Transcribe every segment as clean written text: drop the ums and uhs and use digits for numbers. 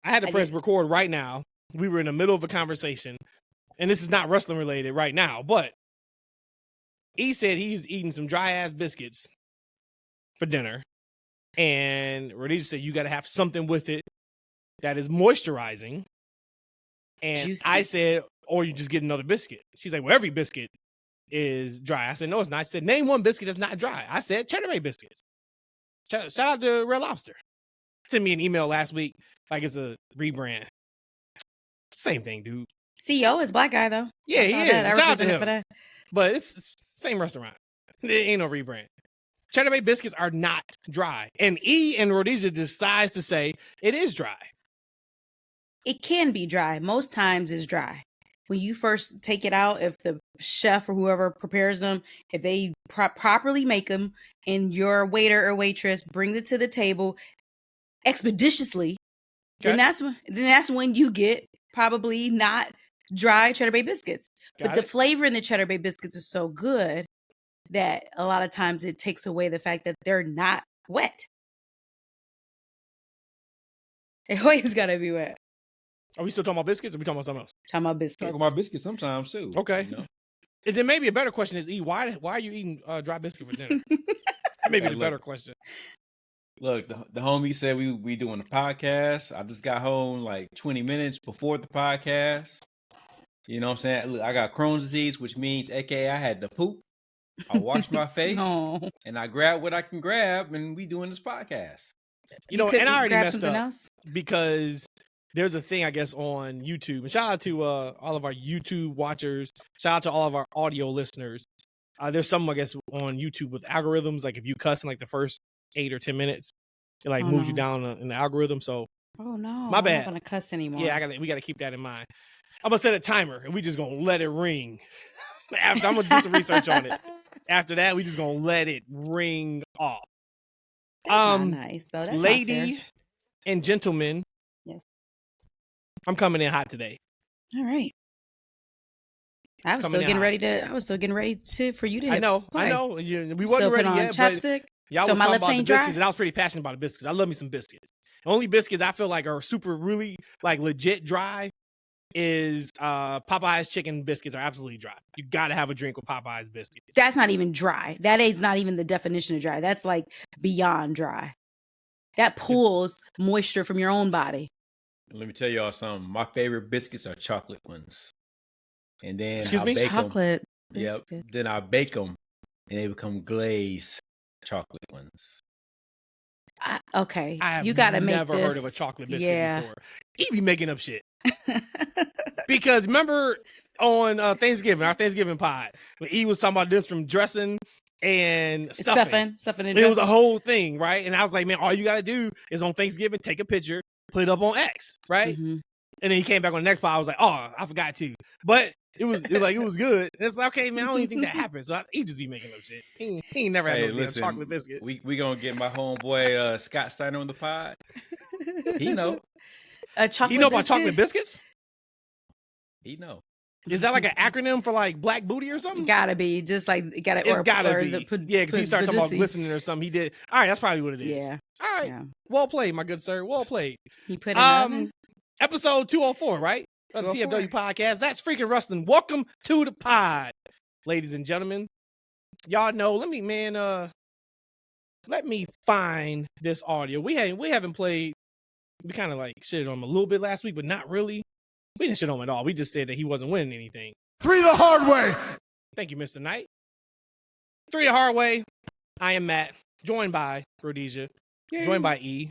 I had to press record right now. We were in the middle of a conversation, and this is not wrestling related right now, but he said he's eating some dry ass biscuits for dinner. And Rhodesia said you got to have something with it that is moisturizing. And Juicy. I said, or you just get another biscuit. She's like, well, every biscuit is dry. I said, no, it's not. I said, name one biscuit that's not dry. I said, Cheddar Bay biscuits. Shout out to Red Lobster. Sent me an email last week like it's a rebrand. Same thing, dude. CEO is black guy, though. Yeah, he is. Shout out to him. For that. But it's same restaurant. There ain't no rebrand. Cheddar Bay biscuits are not dry. And E and Rhodesia decides to say it is dry. It can be dry. Most times it's dry. When you first take it out, if the chef or whoever prepares them, if they properly make them and your waiter or waitress brings it to the table expeditiously, then that's when you get probably not dry Cheddar Bay biscuits. But the flavor in the Cheddar Bay biscuits is so good that a lot of times it takes away the fact that they're not wet. It always got to be wet. Are we still talking about biscuits or are we talking about something else? Talking about biscuits. Talking about biscuits sometimes too. Okay. You know? And then maybe a better question is, E, why are you eating dry biscuit for dinner? That may be the better question. Look, the homie said we doing a podcast. I just got home like 20 minutes before the podcast. You know what I'm saying? Look, I got Crohn's disease, which means, AKA, I had to poop. I washed my face and I grabbed what I can grab, and we doing this podcast. You know, and I already messed up because there's a thing, I guess, on YouTube. And shout out to all of our YouTube watchers. Shout out to all of our audio listeners. There's some, I guess, on YouTube with algorithms. Like if you cuss in like the first 8 or 10 minutes, it like moves you down in the algorithm. So, my bad. I'm not gonna cuss anymore. Yeah, we gotta keep that in mind. I'm gonna set a timer and we just gonna let it ring. I'm gonna do some research on it. After that, we just gonna let it ring off. That's not nice though. That's lady and gentlemen. Yes. I'm coming in hot today. All right. I was still getting ready for you to. I know. We wasn't ready yet. Chapstick. But y'all was talking about the biscuits, and I was pretty passionate about the biscuits. I love me some biscuits. The only biscuits I feel like are super, really like legit dry is Popeye's chicken biscuits are absolutely dry. You got to have a drink with Popeye's biscuits. That's not even dry. That is not even the definition of dry. That's like beyond dry. That pulls moisture from your own body. Let me tell y'all something. My favorite biscuits are chocolate ones. And then chocolate. Yep. Then I bake them, and they become glazed chocolate ones. Okay, I have you gotta never make this. heard of a chocolate biscuit before. He be making up shit. Because remember on Thanksgiving, our Thanksgiving pod, when E was talking about this from dressing and stuffing and it was a whole thing, right? And I was like, man, all you gotta do is on Thanksgiving, take a picture, put it up on X, right? Mm-hmm. And then he came back on the next pod. I was like, oh, I forgot to. But it was good. And it's like, okay, man, I don't even think that happened. So he just be making up shit. He ain't never had no chocolate biscuit. We gonna get my homeboy Scott Steiner on the pod. He know. He know about chocolate biscuits? He know. Is that like an acronym for like black booty or something? Gotta be. Just like it's gotta be. Yeah, because he started talking about glistening or something. He did. All right, that's probably what it is. Yeah. All right. Yeah. Well played, my good sir. Well played. He put it episode 204, right? Of the TFW podcast. That's freaking wrestling. Welcome to the pod, ladies and gentlemen. Y'all know, let me find this audio. We haven't played. We kind of like shitted on him a little bit last week, but not really. We didn't shit on him at all. We just said that he wasn't winning anything. 3 the hard way. Thank you, Mr. Knight. 3 the hard way. I am Matt, joined by Rhodesia, joined by E,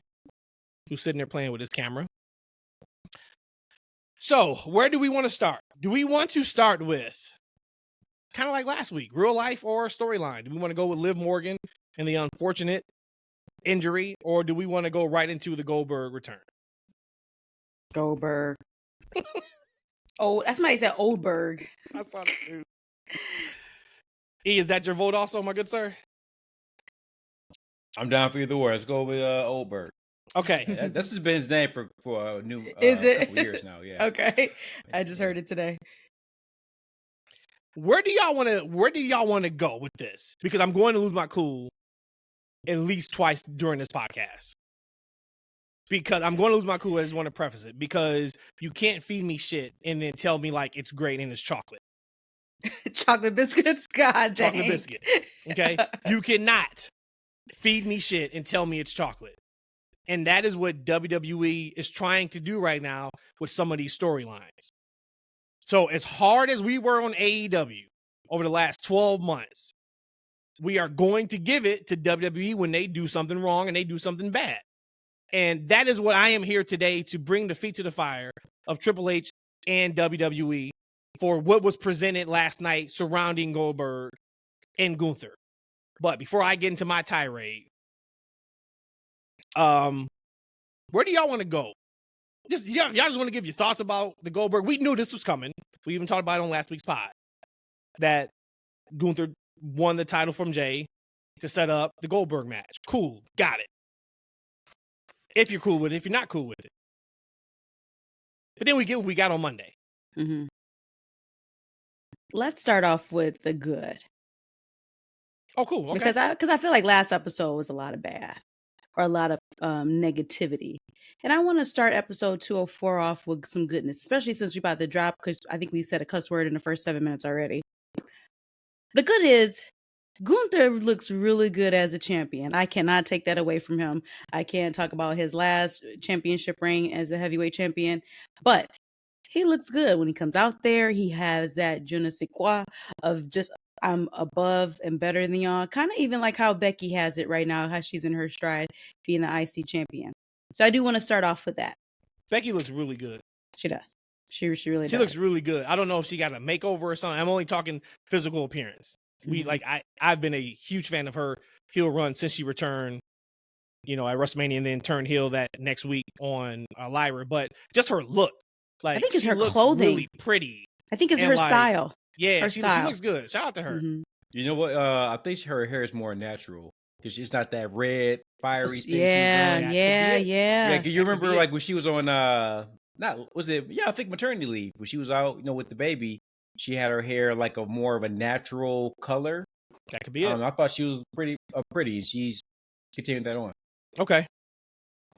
who's sitting there playing with his camera. So, where do we want to start? Do we want to start with, kind of like last week, real life or storyline? Do we want to go with Liv Morgan and the unfortunate injury, or do we want to go right into the Goldberg return? Goldberg. Oh, that's somebody said Oldberg. I saw that too. E, is that your vote also, my good sir? I'm down for either or. Let's go with Oldberg. Okay. This has been his name for a new Is it? couple years now. Yeah. Okay. I just heard it today. Where do y'all want to go with this? Because I'm going to lose my cool at least twice during this podcast. because I'm going to lose my cool. I just want to preface it because you can't feed me shit and then tell me like it's great and it's chocolate. Chocolate biscuits? God dang. Chocolate biscuit. Okay? You cannot feed me shit and tell me it's chocolate. And that is what WWE is trying to do right now with some of these storylines. So as hard as we were on AEW over the last 12 months, we are going to give it to WWE when they do something wrong and they do something bad. And that is what I am here today to bring the feet to the fire of Triple H and WWE for what was presented last night surrounding Goldberg and Gunther. But before I get into my tirade, where do y'all want to go? Y'all just want to give your thoughts about the Goldberg. We knew this was coming. We even talked about it on last week's pod that Gunther won the title from Jey to set up the Goldberg match. Cool, got it. If you're cool with it, if you're not cool with it. But then we get what we got on Monday. Mm-hmm. Let's start off with the good. Oh, cool. Okay. Because I feel like last episode was a lot of bad or a lot of negativity. And I want to start episode 204 off with some goodness, especially since we about to drop, because I think we said a cuss word in the first 7 minutes already. The good is Gunther looks really good as a champion. I cannot take that away from him. I can't talk about his last championship reign as a heavyweight champion, but he looks good when he comes out there. He has that je ne sais quoi of just, I'm above and better than y'all. Kind of even like how Becky has it right now, how she's in her stride being the IC champion. So I do want to start off with that. Becky looks really good. She does. She really does. She looks really good. I don't know if she got a makeover or something. I'm only talking physical appearance. I've been a huge fan of her heel run since she returned, at WrestleMania and then turned heel that next week on Lyra. But just her look, I think it's she her looks clothing. really pretty. I think it's her style. Yeah, she looks good. Shout out to her. Mm-hmm. You know what? I think her hair is more natural because she's not that red, fiery thing. Yeah. Because you remember like when she was on I think maternity leave when she was out, with the baby. She had her hair like a more of a natural color. That could be it. I thought she was pretty, and she's continuing that on. Okay.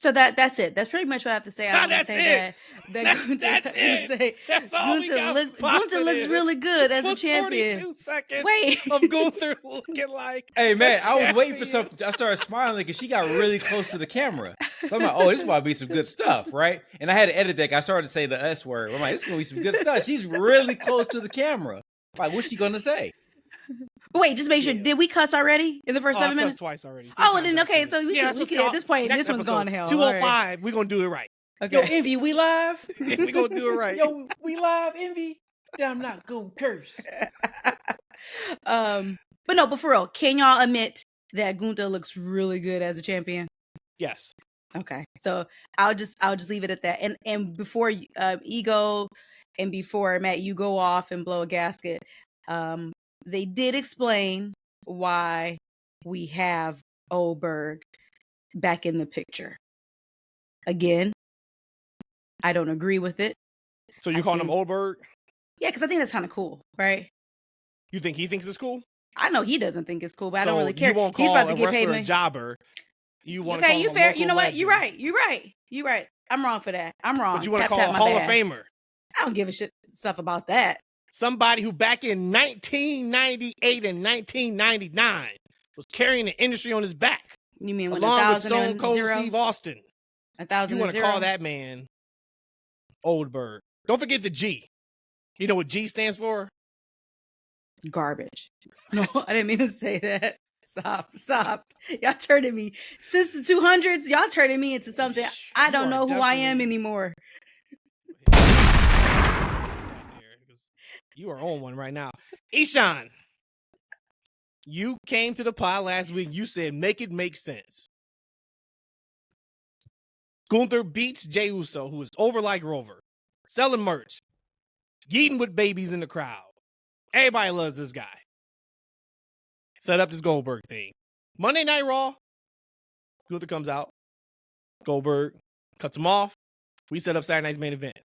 So that's it. That's pretty much what I have to say. That's it. That's it. That's all we got. Gunther looks really good as a champion. 42 seconds Wait. of Gunther looking like. Hey man, I was waiting for something. I started smiling because she got really close to the camera. So I'm like, oh, this is about to be some good stuff, right? And I had to edit that. I started to say the S word. I'm like, this is gonna be some good stuff. She's really close to the camera. Like, what's she gonna say? Wait, just make sure. Yeah. Did we cuss already in the first 7 minutes? Twice already. Oh, then okay. So we can at this point. This one's going to hell. 205. Right. We're gonna do it right. Okay. Yo, Envy, we live. We're gonna do it right. Yo, we live, Envy. I'm not gonna curse. But for real, can y'all admit that Gunther looks really good as a champion? Yes. Okay. So I'll just leave it at that. And before Ego and before Matt, you go off and blow a gasket. They did explain why we have Goldberg back in the picture. Again, I don't agree with it. So you're calling him Goldberg? Yeah, because I think that's kind of cool, right? You think he thinks it's cool? I know he doesn't think it's cool, but I don't really care. You won't call a wrestler a jobber. You want to call him a fair. You know what? Legend. You're right. I'm wrong for that. I'm wrong. But you want to call a Hall of Famer. I don't give a shit stuff about that. Somebody who back in 1998 and 1999 was carrying the industry on his back. You mean when along with Stone Cold Steve Austin? 1,000. You want to call that man Goldberg? Don't forget the G. You know what G stands for? Garbage. No, I didn't mean to say that. Stop. Y'all turning me since the 200s. Y'all turning me into something I don't know who I am anymore. You are on one right now. Eshaun, you came to the pod last week. You said, make it make sense. Gunther beats Jey Uso, who is over like Rover, selling merch, eating with babies in the crowd. Everybody loves this guy. Set up this Goldberg thing. Monday Night Raw, Gunther comes out. Goldberg cuts him off. We set up Saturday night's main event.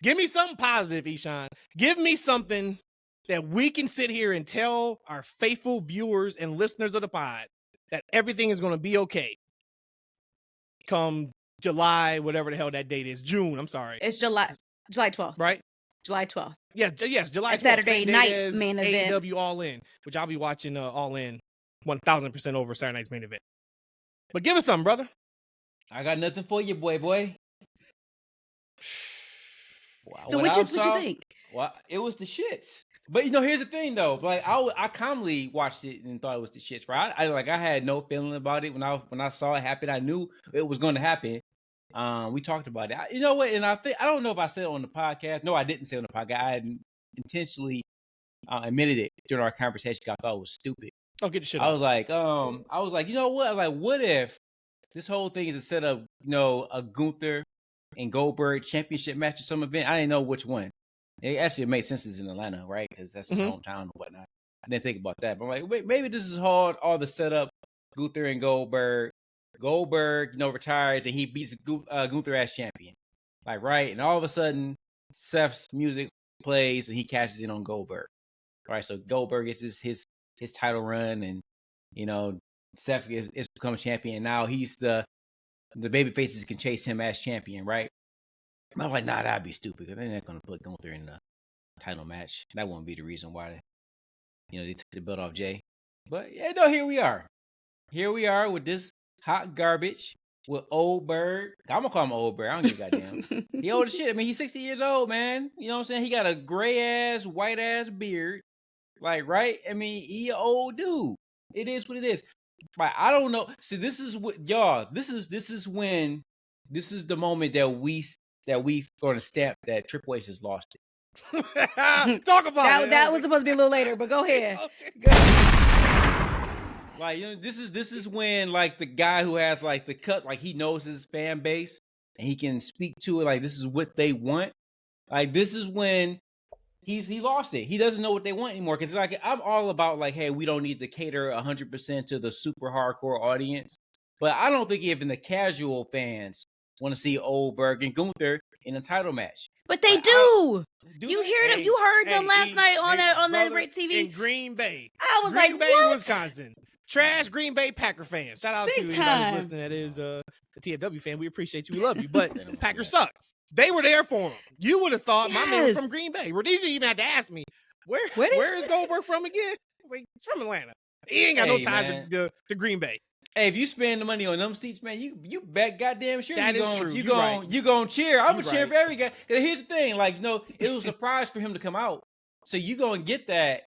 Give me something positive, Eshaun. Give me something that we can sit here and tell our faithful viewers and listeners of the pod that everything is going to be okay come July, whatever the hell that date is. June, I'm sorry. It's July 12th. Right? July 12th. Yes, July 12th. Saturday night main event. AEW All In, which I'll be watching All In 1,000% over Saturday night's main event. But give us something, brother. I got nothing for you, boy. So what you think? Well, it was the shits. But here's the thing though. Like I calmly watched it and thought it was the shits. Right? I had no feeling about it when I saw it happen. I knew it was going to happen. We talked about it. You know what? And I don't know if I said it on the podcast. No, I didn't say it on the podcast. I had intentionally admitted it during our conversation. I thought it was stupid. Oh, get the shit. I was like, you know what? I was like, what if this whole thing is a set of, a Gunther and Goldberg championship match or some event? I didn't know which one. It actually made sense it's in Atlanta, right? Because that's his hometown and whatnot. I didn't think about that. But I'm like, wait, maybe this is all the setup. Gunther and Goldberg. Goldberg, retires and he beats Gunther as champion. Like, right? And all of a sudden, Seth's music plays and he cashes in on Goldberg. All right, so Goldberg is his title run, and Seth is become champion. And now he's the baby faces can chase him as champion, right? And I was like, nah, that'd be stupid because they're not gonna put Gunther in the title match. That won't be the reason why they took the belt off Jey. But yeah, no, here we are. Here we are with this hot garbage with Old Bird. I'm gonna call him Old Bird. I don't give a goddamn. He old as shit. I mean, he's 60 years old, man. You know what I'm saying? He got a gray ass, white ass beard. Like, right? I mean, he an old dude. It is what it is. But I don't know. See, this is what y'all. This is the moment that we going to stamp that Triple H has lost it. Talk about it. That was supposed to be a little later, but go ahead. Like, this is when like the guy who has like the cut, like he knows his fan base and he can speak to it. Like, this is what they want. Like, this is when he lost it. He doesn't know what they want anymore. Because like I'm all about like, hey, we don't need to cater 100% to the super hardcore audience. But I don't think even the casual fans want to see Goldberg and Gunther in a title match. But they do. You hear them? You heard them last night on that great TV in Green Bay. I was Green like, Bay, what? Wisconsin. Trash Green Bay Packer fans. Shout out to anybody who's listening that is a TFW fan. We appreciate you. We love you. But Packers suck. They were there for him. You would have thought my man was from Green Bay. Rhodesia even had to ask me, where is Goldberg from again? I was like, he's from Atlanta. He ain't got no ties to Green Bay. Hey, if you spend the money on them seats, man, you bet goddamn sure that is true. You gonna cheer. I'm gonna cheer for every guy. Here's the thing, like, it was a surprise for him to come out. So you gonna get that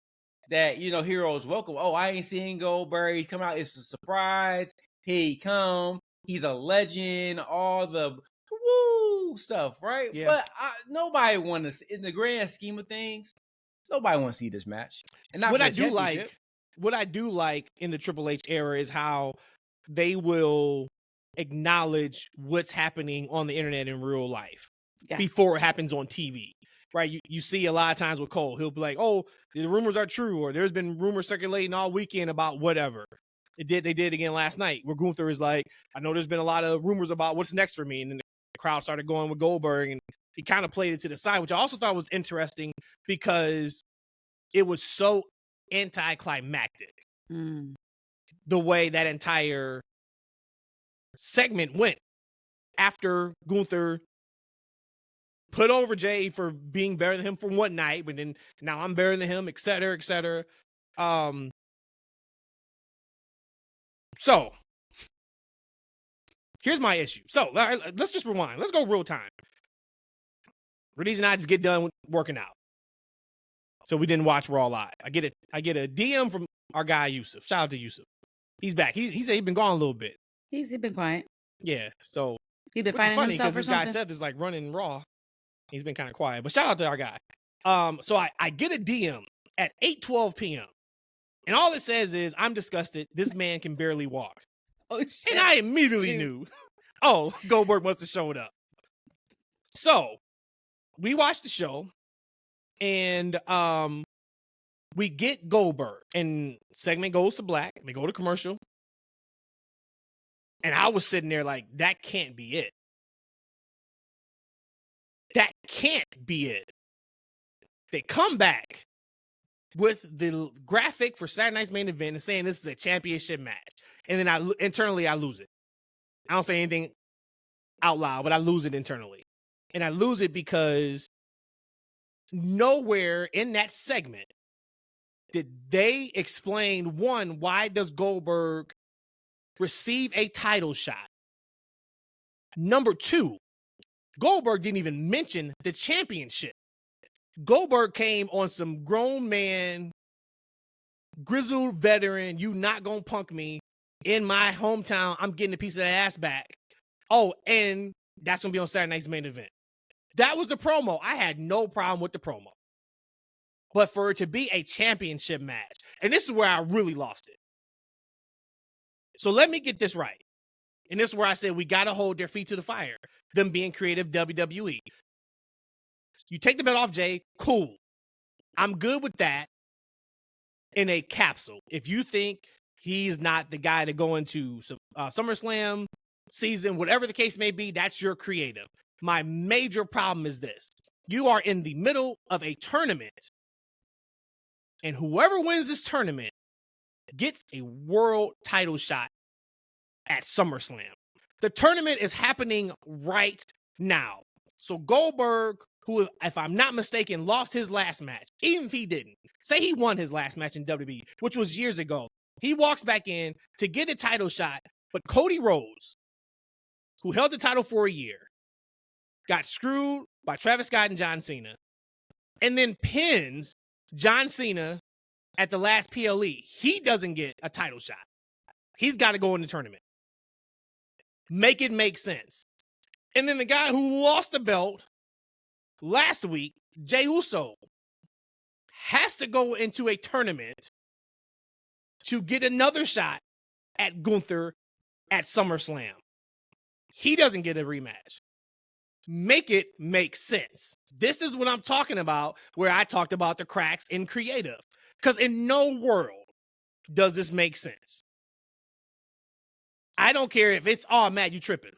heroes welcome. Oh, I ain't seen Goldberg. He come out. It's a surprise. Here he come. He's a legend. All the woo stuff, right? Yeah. But nobody wants to, in the grand scheme of things, nobody wants to see this match. And not what I do like in the Triple H era is how they will acknowledge what's happening on the internet in real life before it happens on TV. Right, you see a lot of times with Cole, he'll be like, "Oh, the rumors are true," or "There's been rumors circulating all weekend about whatever." They did again last night, where Gunther is like, "I know there's been a lot of rumors about what's next for me," and then the crowd started going with Goldberg, and he kind of played it to the side, which I also thought was interesting because it was so anticlimactic the way that entire segment went after Gunther put over Jey for being better than him for one night, but then now I'm better than him, et cetera, et cetera. So here's my issue. So let's just rewind. Let's go real time. Rhodesia and I just get done working out. So we didn't watch Raw live. I get a DM from our guy Yusuf. Shout out to Yusuf. He's back. He said he's been gone a little bit. He's been quiet. Yeah. So he's been finding himself or this something. Guy Seth is like running Raw. He's been kind of quiet. But shout out to our guy. So I get a DM at 8:12 p.m. And all it says is, "I'm disgusted. This man can barely walk." Oh shit. And I immediately knew, oh, Goldberg must have showed up. So we watched the show. And we get Goldberg, and segment goes to black. They go to commercial. And I was sitting there like, that can't be it. That can't be it. They come back with the graphic for Saturday night's main event and saying this is a championship match. And then internally I lose it. I don't say anything. out loud, but I lose it internally. And I lose it because nowhere in that segment did they explain, one, why does Goldberg receive a title shot? Number two, Goldberg didn't even mention the championship. Goldberg came on some grown man, grizzled veteran, you not gonna punk me in my hometown. I'm getting a piece of that ass back. Oh, and that's gonna be on Saturday night's main event. That was the promo. I had no problem with the promo. But for it to be a championship match, and this is where I really lost it. So let me get this right. And this is where I said we got to hold their feet to the fire, them being creative WWE. You take the belt off Jey, cool. I'm good with that in a capsule. If you think he's not the guy to go into SummerSlam season, whatever the case may be, that's your creative. My major problem is this. You are in the middle of a tournament, and whoever wins this tournament gets a world title shot at SummerSlam. The tournament is happening right now. So Goldberg, who, if I'm not mistaken, lost his last match, even if he didn't, say he won his last match in WWE, which was years ago, he walks back in to get a title shot, but Cody Rhodes, who held the title for a year, got screwed by Travis Scott and John Cena, and then pins John Cena at the last PLE. He doesn't get a title shot. He's got to go in the tournament. Make it make sense. And then the guy who lost the belt last week, Jey Uso, has to go into a tournament to get another shot at Gunther at SummerSlam. He doesn't get a rematch. Make it make sense. This is what I'm talking about, where I talked about the cracks in creative. Because in no world does this make sense. I don't care if it's, oh, Matt, you tripping.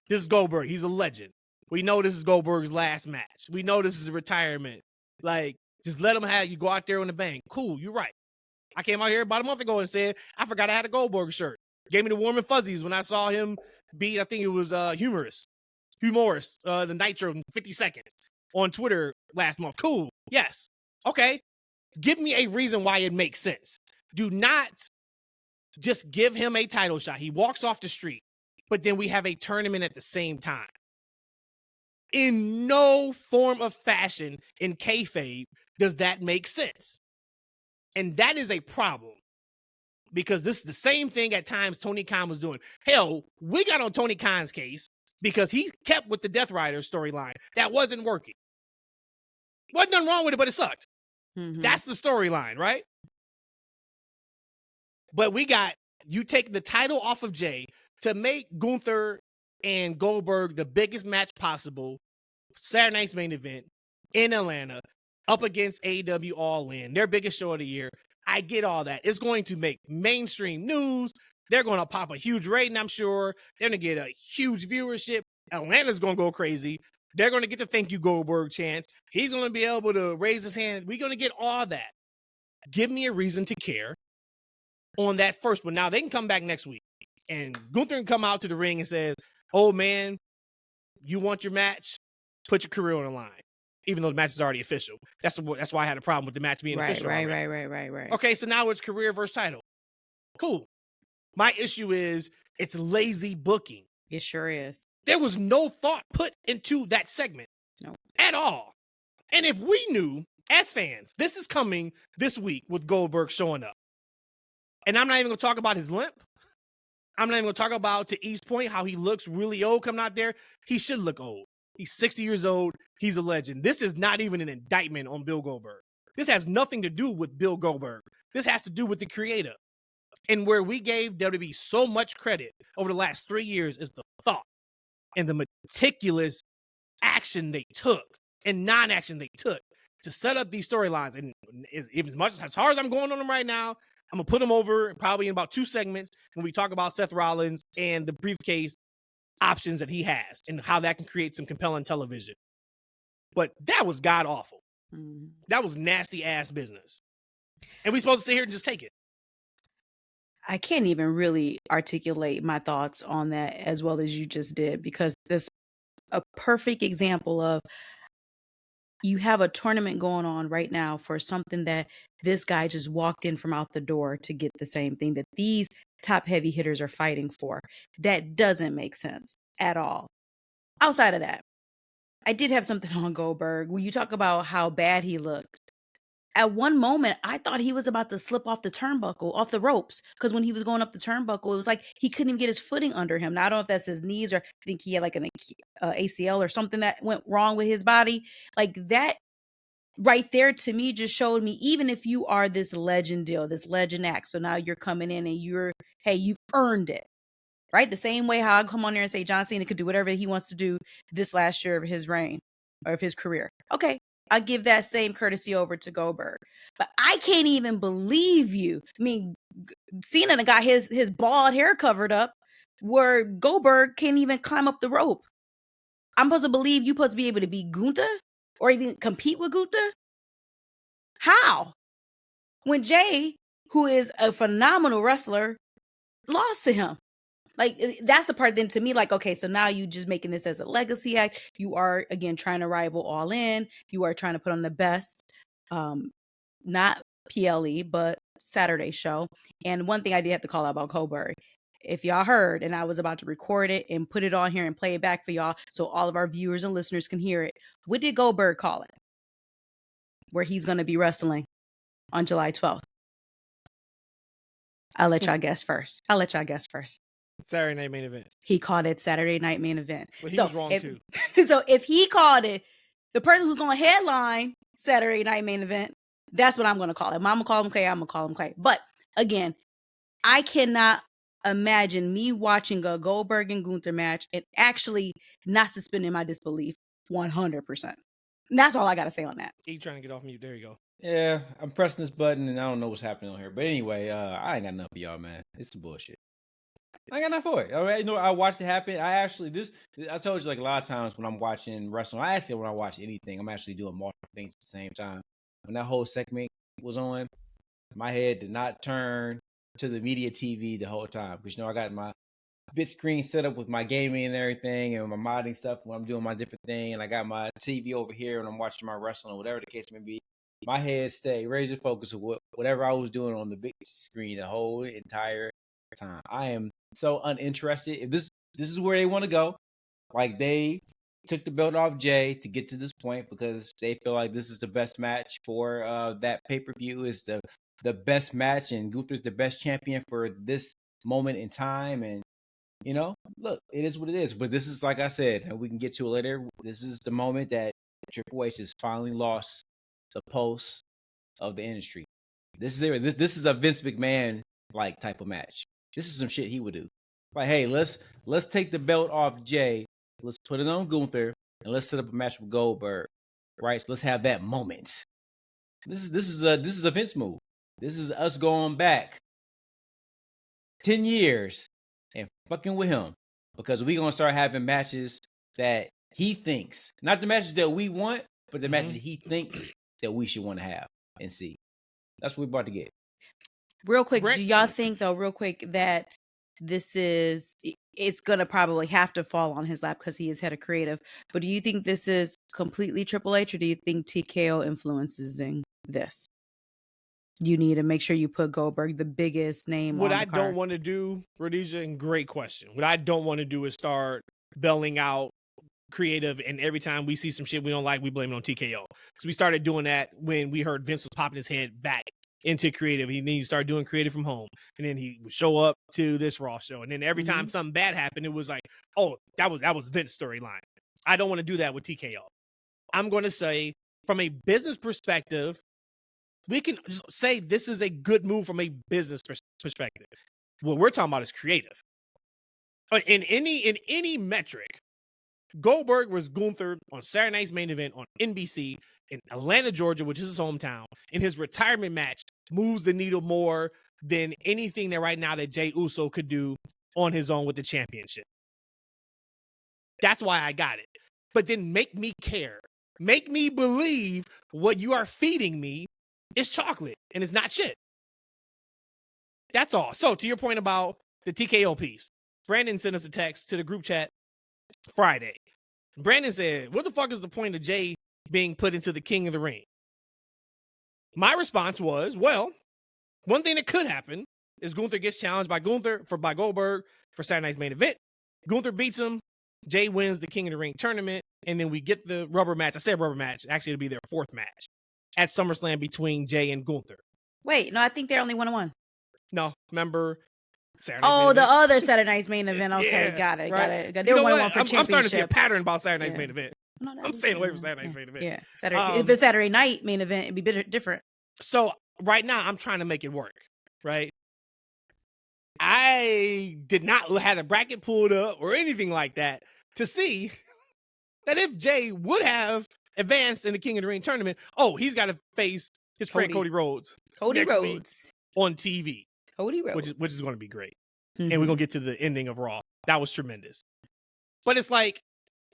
This is Goldberg. He's a legend. We know this is Goldberg's last match. We know this is a retirement. Like, just let him have you go out there on the bang. Cool, you're right. I came out here about a month ago and said, I forgot I had a Goldberg shirt. Gave me the warm and fuzzies when I saw him beat, I think it was Hugh Morris, the Nitro in 50 seconds on Twitter last month. Cool, yes. Okay, give me a reason why it makes sense. Do not just give him a title shot. He walks off the street, but then we have a tournament at the same time. In no form of fashion in kayfabe does that make sense. And that is a problem, because this is the same thing at times Tony Khan was doing. Hell, we got on Tony Khan's case because he kept with the Death Rider storyline. That wasn't working. Wasn't nothing wrong with it, but it sucked. Mm-hmm. That's the storyline, right? But we got, you take the title off of Jey to make Gunther and Goldberg the biggest match possible, Saturday night's main event in Atlanta, up against AEW All In, their biggest show of the year. I get all that. It's going to make mainstream news. They're going to pop a huge rating, I'm sure. They're going to get a huge viewership. Atlanta's going to go crazy. They're going to get the thank you Goldberg chance. He's going to be able to raise his hand. We're going to get all that. Give me a reason to care on that first one. Now, they can come back next week, and Gunther can come out to the ring and says, oh, man, you want your match? Put your career on the line, even though the match is already official. That's why I had a problem with the match being official. Right. Okay, so now it's career versus title. Cool. My issue is it's lazy booking. It sure is. There was no thought put into that segment at all. And if we knew, as fans, this is coming this week with Goldberg showing up, and I'm not even going to talk about his limp. I'm not even going to talk about, to East Point, how he looks really old coming out there. He should look old. He's 60 years old. He's a legend. This is not even an indictment on Bill Goldberg. This has nothing to do with Bill Goldberg. This has to do with the creator. And where we gave WWE so much credit over the last 3 years is the thought and the meticulous action they took and non-action they took to set up these storylines. And as hard as I'm going on them right now, I'm going to put them over probably in about 2 segments when we talk about Seth Rollins and the briefcase options that he has and how that can create some compelling television. But that was god awful. Mm-hmm. That was nasty ass business. And we supposed to sit here and just take it. I can't even really articulate my thoughts on that as well as you just did, because the a perfect example of you have a tournament going on right now for something that this guy just walked in from out the door to get the same thing that these top heavy hitters are fighting for. That doesn't make sense at all. Outside of that, I did have something on Goldberg. When you talk about how bad he looked, at one moment, I thought he was about to slip off the turnbuckle, off the ropes, because when he was going up the turnbuckle, it was like he couldn't even get his footing under him. Now, I don't know if that's his knees or I think he had like an ACL or something that went wrong with his body. Like that right there to me just showed me, even if you are this legend deal, this legend act, so now you're coming in and you've earned it. Right? The same way how I come on there and say John Cena could do whatever he wants to do this last year of his reign or of his career. Okay, I give that same courtesy over to Goldberg. But I can't even believe you. I mean, Cena got his bald hair covered up where Goldberg can't even climb up the rope. I'm supposed to believe you're supposed to be able to beat Gunther or even compete with Gunther? How? When Jey, who is a phenomenal wrestler, lost to him. Like, that's the part then to me, like, okay, so now you just making this as a legacy act. You are, again, trying to rival All In. You are trying to put on the best, not PLE, but Saturday show. And one thing I did have to call out about Goldberg, if y'all heard, and I was about to record it and put it on here and play it back for y'all so all of our viewers and listeners can hear it. What did Goldberg call it? Where he's going to be wrestling on July 12th. I'll let y'all guess first. Saturday Night Main Event. He called it Saturday Night Main Event. But he was wrong too. So if he called it the person who's going to headline Saturday Night Main Event, that's what I'm going to call it. I'm going to call him Clay. I'm going to call him Clay. But again, I cannot imagine me watching a Goldberg and Gunther match and actually not suspending my disbelief 100%. And that's all I got to say on that. Keep trying to get off mute. There you go. Yeah, I'm pressing this button and I don't know what's happening on here. But anyway, I ain't got enough for y'all, man. It's some bullshit. I got enough for it. All right, I watched it happen. I told you, like, a lot of times when I'm watching wrestling, when I watch anything, I'm actually doing multiple things at the same time. When that whole segment was on, my head did not turn to the media TV the whole time. Because, I got my big screen set up with my gaming and everything and my modding stuff when I'm doing my different thing. And I got my TV over here when I'm watching my wrestling or whatever the case may be. My head stayed razor focused with whatever I was doing on the big screen the whole entire time. I am so uninterested. If this is where they want to go, like they took the belt off Jey to get to this point because they feel like this is the best match for that pay-per-view. Is the best match and Gunther's the best champion for this moment in time. And look, it is what it is. But this is, like I said, and we can get to it later. This is the moment that Triple H has finally lost the pulse of the industry. This is a Vince McMahon like type of match. This is some shit he would do. Like, hey, let's take the belt off Jey, let's put it on Gunther, and let's set up a match with Goldberg. Right? So let's have that moment. This is a Vince move. This is us going back 10 years and fucking with him. Because we're gonna start having matches that he thinks, not the matches that we want, but the matches he thinks that we should want to have and see. That's what we're about to get. Real quick, do y'all think, though, that it's going to probably have to fall on his lap because he is head of creative, but do you think this is completely Triple H, or do you think TKO influences in this? You need to make sure you put Goldberg, the biggest name on the card. What I don't want to do, Rhodesia, and great question. What I don't want to do is start belling out creative, and every time we see some shit we don't like, we blame it on TKO. Because we started doing that when we heard Vince was popping his head back into creative. And then he started doing creative from home. And then he would show up to this Raw show. And then every time something bad happened, it was like, oh, that was Vince's storyline. I don't want to do that with TKO. I'm going to say, from a business perspective, we can just say this is a good move from a business perspective. What we're talking about is creative. In any metric, Goldberg was Gunther on Saturday Night's Main Event on NBC in Atlanta, Georgia, which is his hometown. In his retirement match, moves the needle more than anything that right now that Jey Uso could do on his own with the championship. That's why I got it. But then make me care. Make me believe what you are feeding me is chocolate and it's not shit. That's all. So to your point about the TKO piece, Brandon sent us a text to the group chat Friday. Brandon said, what the fuck is the point of Jey being put into the King of the Ring? My response was, well, one thing that could happen is Gunther gets challenged by Goldberg for Saturday Night's main event. Gunther beats him. Jey wins the King of the Ring tournament. And then we get the rubber match. I said rubber match. Actually, it'll be their fourth match at SummerSlam between Jey and Gunther. Wait, no, I think they're only 1-1. No, remember Saturday Night's the other Saturday Night's main event. Okay, yeah, got it. They were 1-1 for championship. I'm starting to see a pattern about Saturday Night's main event. No, I'm staying away from Saturday Night's main event. Yeah, Saturday. If it's Saturday night main event, it'd be different. So right now, I'm trying to make it work. Right. I did not have the bracket pulled up or anything like that to see that if Jey would have advanced in the King of the Ring tournament, he's got to face his friend Cody Rhodes. Cody Rhodes on TV. Cody Rhodes, which is going to be great. Mm-hmm. And we're going to get to the ending of Raw. That was tremendous. But it's like,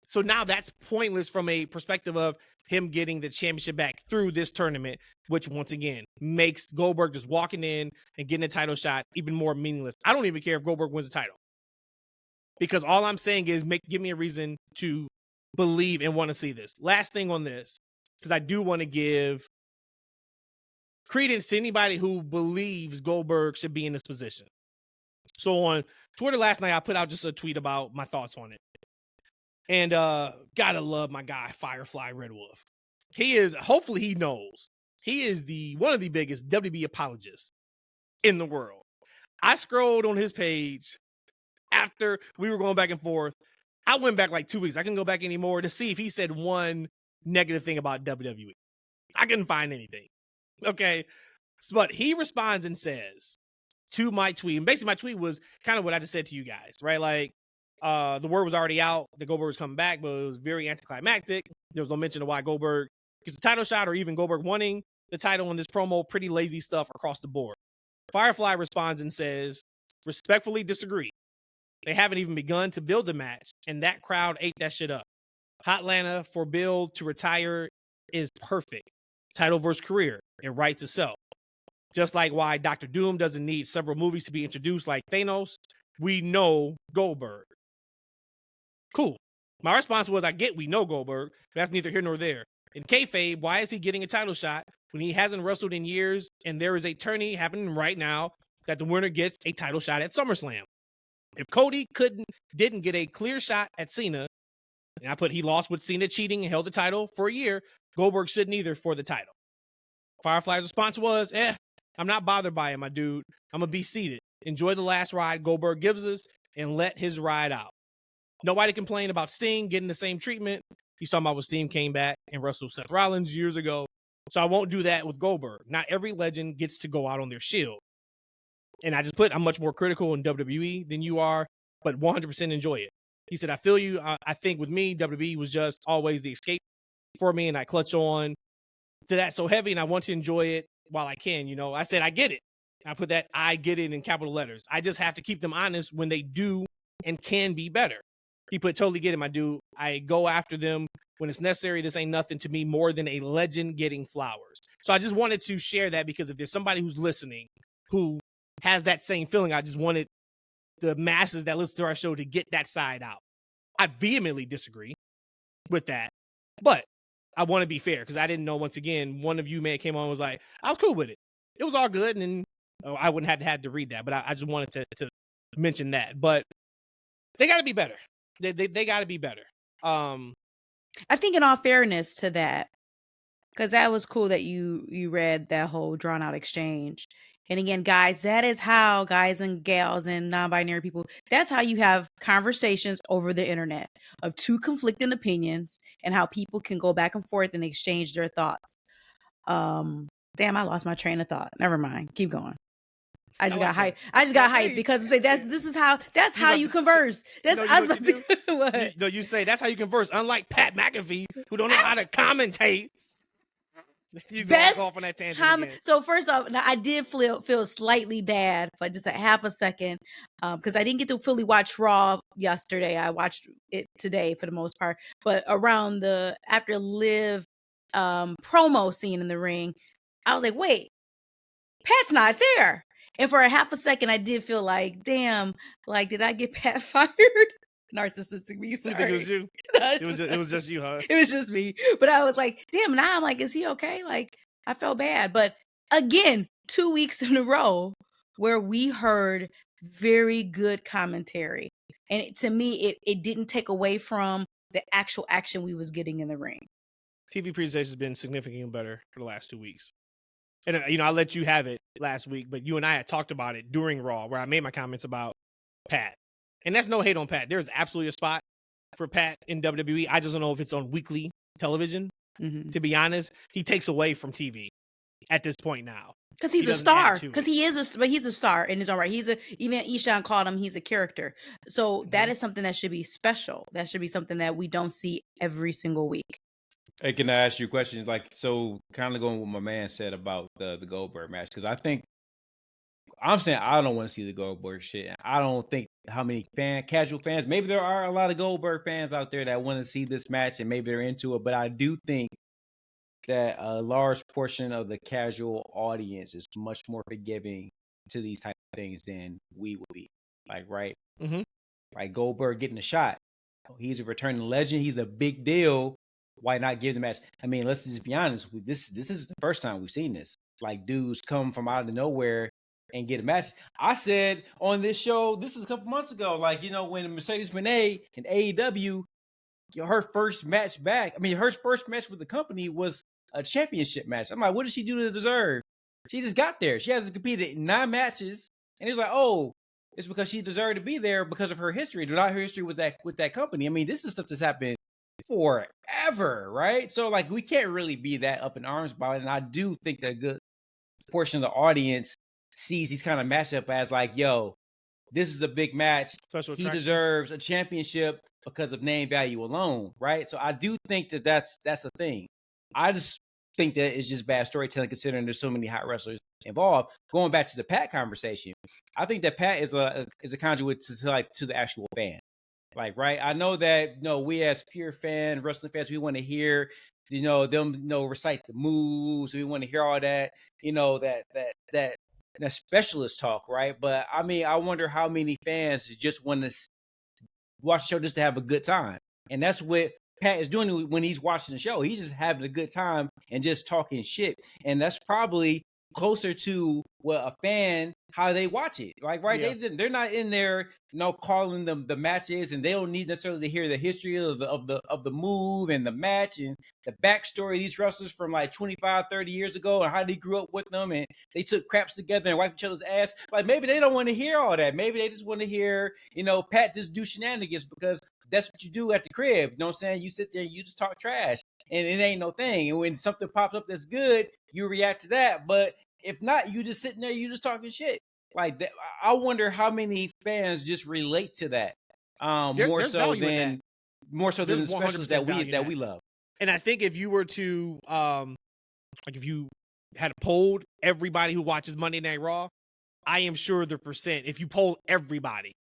so now that's pointless from a perspective of him getting the championship back through this tournament, which once again makes Goldberg just walking in and getting a title shot even more meaningless. I don't even care if Goldberg wins the title, because all I'm saying is give me a reason to believe and want to see this. Last thing on this, because I do want to give credence to anybody who believes Goldberg should be in this position. So on Twitter last night, I put out just a tweet about my thoughts on it. And gotta love my guy, Firefly Red Wolf. He is, hopefully he knows, he is one of the biggest WWE apologists in the world. I scrolled on his page after we were going back and forth. I went back like 2 weeks. I couldn't go back anymore to see if he said one negative thing about WWE. I couldn't find anything. Okay. But he responds and says to my tweet, and basically my tweet was kind of what I just said to you guys, right? Like, the word was already out that Goldberg was coming back, but it was very anticlimactic. There was no mention of why Goldberg gets a title shot or even Goldberg wanting the title in this promo. Pretty lazy stuff across the board. Firefly responds and says, respectfully disagree. They haven't even begun to build the match, and that crowd ate that shit up. Hotlanta for Bill to retire is perfect. Title versus career. It writes itself. Just like why Dr. Doom doesn't need several movies to be introduced like Thanos, we know Goldberg. Cool. My response was, I get we know Goldberg, but that's neither here nor there. In kayfabe, why is he getting a title shot when he hasn't wrestled in years and there is a tourney happening right now that the winner gets a title shot at SummerSlam? If Cody didn't get a clear shot at Cena, and I put he lost with Cena cheating and held the title for a year, Goldberg shouldn't either for the title. Firefly's response was, I'm not bothered by it, my dude. I'm going to be seated. Enjoy the last ride Goldberg gives us and let his ride out. Nobody complained about Sting getting the same treatment. He's talking about when Sting came back and wrestled Seth Rollins years ago. So I won't do that with Goldberg. Not every legend gets to go out on their shield. And I just put, I'm much more critical in WWE than you are, but 100% enjoy it. He said, I feel you. I think with me, WWE was just always the escape for me, and I clutch on to that so heavy, and I want to enjoy it while I can. You know, I said, I get it. I put that I get it in capital letters. I just have to keep them honest when they do and can be better. He put, totally get it, my dude. I go after them when it's necessary. This ain't nothing to me more than a legend getting flowers. So I just wanted to share that, because if there's somebody who's listening who has that same feeling, I just wanted the masses that listen to our show to get that side out. I vehemently disagree with that, but I want to be fair, because I didn't know, once again, one of you may have came on and was like, I was cool with it. It was all good, and then I wouldn't have had to read that, but I just wanted to mention that. But they got to be better. They got to be better. I think in all fairness to that, because that was cool that you read that whole drawn out exchange. And again, guys, that is how guys and gals and non-binary people, that's how you have conversations over the internet of two conflicting opinions and how people can go back and forth and exchange their thoughts. Damn, I lost my train of thought. Never mind. Keep going. I just got hyped. I just got hyped because I'm saying that's how you converse. That's what? No, you say that's how you converse. Unlike Pat McAfee, who don't know how to commentate. You Best off on that tangent again. So first off, now I did feel slightly bad for just a half a second because I didn't get to fully watch Raw yesterday. I watched it today for the most part, but around after Liv promo scene in the ring, I was like, wait, Pat's not there. And for a half a second, I did feel like, damn, like, did I get Pat fired? narcissistic me. Sorry. You think it was you? It was just you, huh? It was just me. But I was like, damn, now I'm like, is he okay? Like, I felt bad. But again, 2 weeks in a row where we heard very good commentary. And to me, it didn't take away from the actual action we was getting in the ring. TV presentation has been significantly better for the last 2 weeks. And, I let you have it last week, but you and I had talked about it during Raw where I made my comments about Pat. And that's no hate on Pat. There's absolutely a spot for Pat in WWE. I just don't know if it's on weekly television. Mm-hmm. To be honest, he takes away from TV at this point now. Because he's a star. Because he's a star in his own right. Even Eshaun called him, he's a character. So that is something that should be special. That should be something that we don't see every single week. Hey, can I ask you a question? Like, so kind of going with what my man said about the Goldberg match, because I'm saying I don't want to see the Goldberg shit. I don't think how many casual fans, maybe there are a lot of Goldberg fans out there that want to see this match and maybe they're into it, but I do think that a large portion of the casual audience is much more forgiving to these type of things than we would be. Like, right? Mm-hmm. Like Goldberg getting a shot. He's a returning legend. He's a big deal. Why not give the match? I mean, let's just be honest. This is the first time we've seen this. Like, dudes come from out of nowhere and get a match. I said on this show, this is a couple months ago, like, when Mercedes Moné in AEW, her first match her first match with the company was a championship match. I'm like, what did she do to deserve? She just got there. She hasn't competed in 9 matches. And it's like, oh, it's because she deserved to be there because of her history, not her history with that company. I mean, this is stuff that's happened forever, right? So, like, we can't really be that up in arms about it. And I do think that a good portion of the audience sees these kind of matchup as like, yo, this is a big match. He deserves a championship because of name value alone, right? So I do think that that's a thing. I just think that it's just bad storytelling considering there's so many hot wrestlers involved. Going back to the Pat conversation, I think that Pat is a conduit to the actual fan. Like, right? I know that we as pure wrestling fans, we want to hear them recite the moves. We want to hear all that, that specialist talk, right? But I mean, I wonder how many fans just want to watch the show just to have a good time. And that's what Pat is doing when he's watching the show. He's just having a good time and just talking shit. And that's probably closer to what a fan, how they watch it. Like, right? Yeah. They're not in there, calling them the matches, and they don't need necessarily to hear the history of the move and the match and the backstory of these wrestlers from like 25, 30 years ago and how they grew up with them and they took craps together and wiped each other's ass. Like, maybe they don't want to hear all that. Maybe they just want to hear, Pat just do shenanigans because that's what you do at the crib. You know what I'm saying? You sit there and you just talk trash and it ain't no thing. And when something pops up that's good, you react to that. But if not, you just sitting there, you just talking shit. Like that. I wonder how many fans just relate to that. More so than the specials that we love. And I think if you were to if you had polled everybody who watches Monday Night Raw, I am sure the percent, if you poll everybody,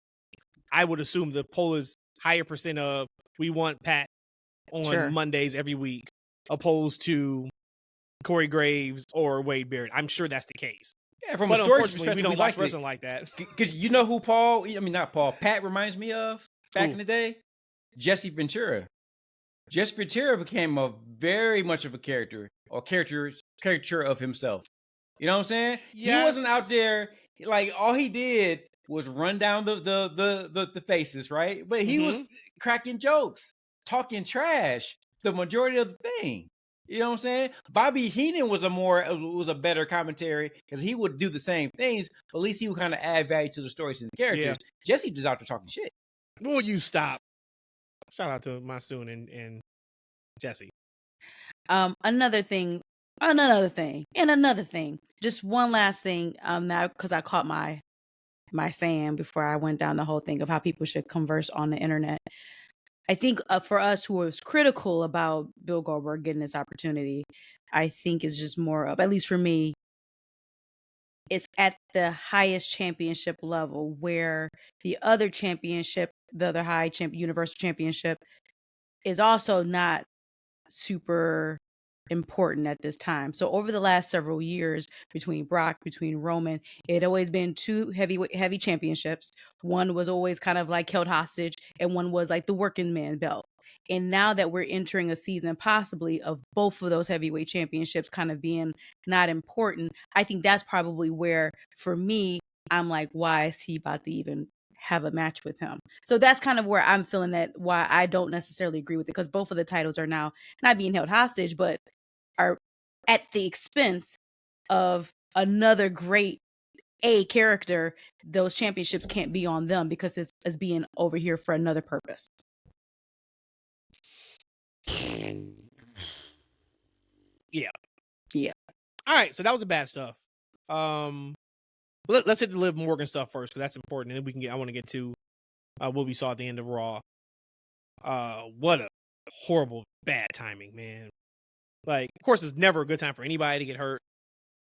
I would assume the poll is higher percent of we want Pat on Mondays every week opposed to Corey Graves or Wade Barrett. I'm sure that's the case. Yeah, from a story perspective, we don't watch wrestling like that. Because who Pat reminds me of back in the day? Jesse Ventura. Jesse Ventura became a very much of a caricature of himself. You know what I'm saying? Yes. He wasn't out there, like, all he did was run down the faces, right? But he was cracking jokes, talking trash the majority of the thing. You know what I'm saying? Bobby Heenan was a better commentary because he would do the same things, but at least he would kind of add value to the stories and the characters. Yeah. Jesse just out there talking shit. Will you stop? Shout out to Monsoon and Jesse. Another thing. Just one last thing. Now because I caught my saying before I went down the whole thing of how people should converse on the internet. I think for us who was critical about Bill Goldberg getting this opportunity, I think is just more of, at least for me, it's at the highest championship level where the other championship, the other Universal Championship, is also not super important at this time. So over the last several years, between Brock, between Roman, it had always been two heavy championships. One was always kind of like held hostage, and one was like the working man belt. And now that we're entering a season possibly of both of those heavyweight championships kind of being not important, I think that's probably where, for me, I'm like, why is he about to even have a match with him? So that's kind of where I'm feeling that why I don't necessarily agree with it, because both of the titles are now not being held hostage, but are at the expense of another great character. Those championships can't be on them because it's being over here for another purpose. Yeah. All right, so that was the bad stuff. Let's hit the Liv Morgan stuff first, because that's important, and then we can I want to get to what we saw at the end of Raw. What a horrible bad timing, man. Like, of course, it's never a good time for anybody to get hurt,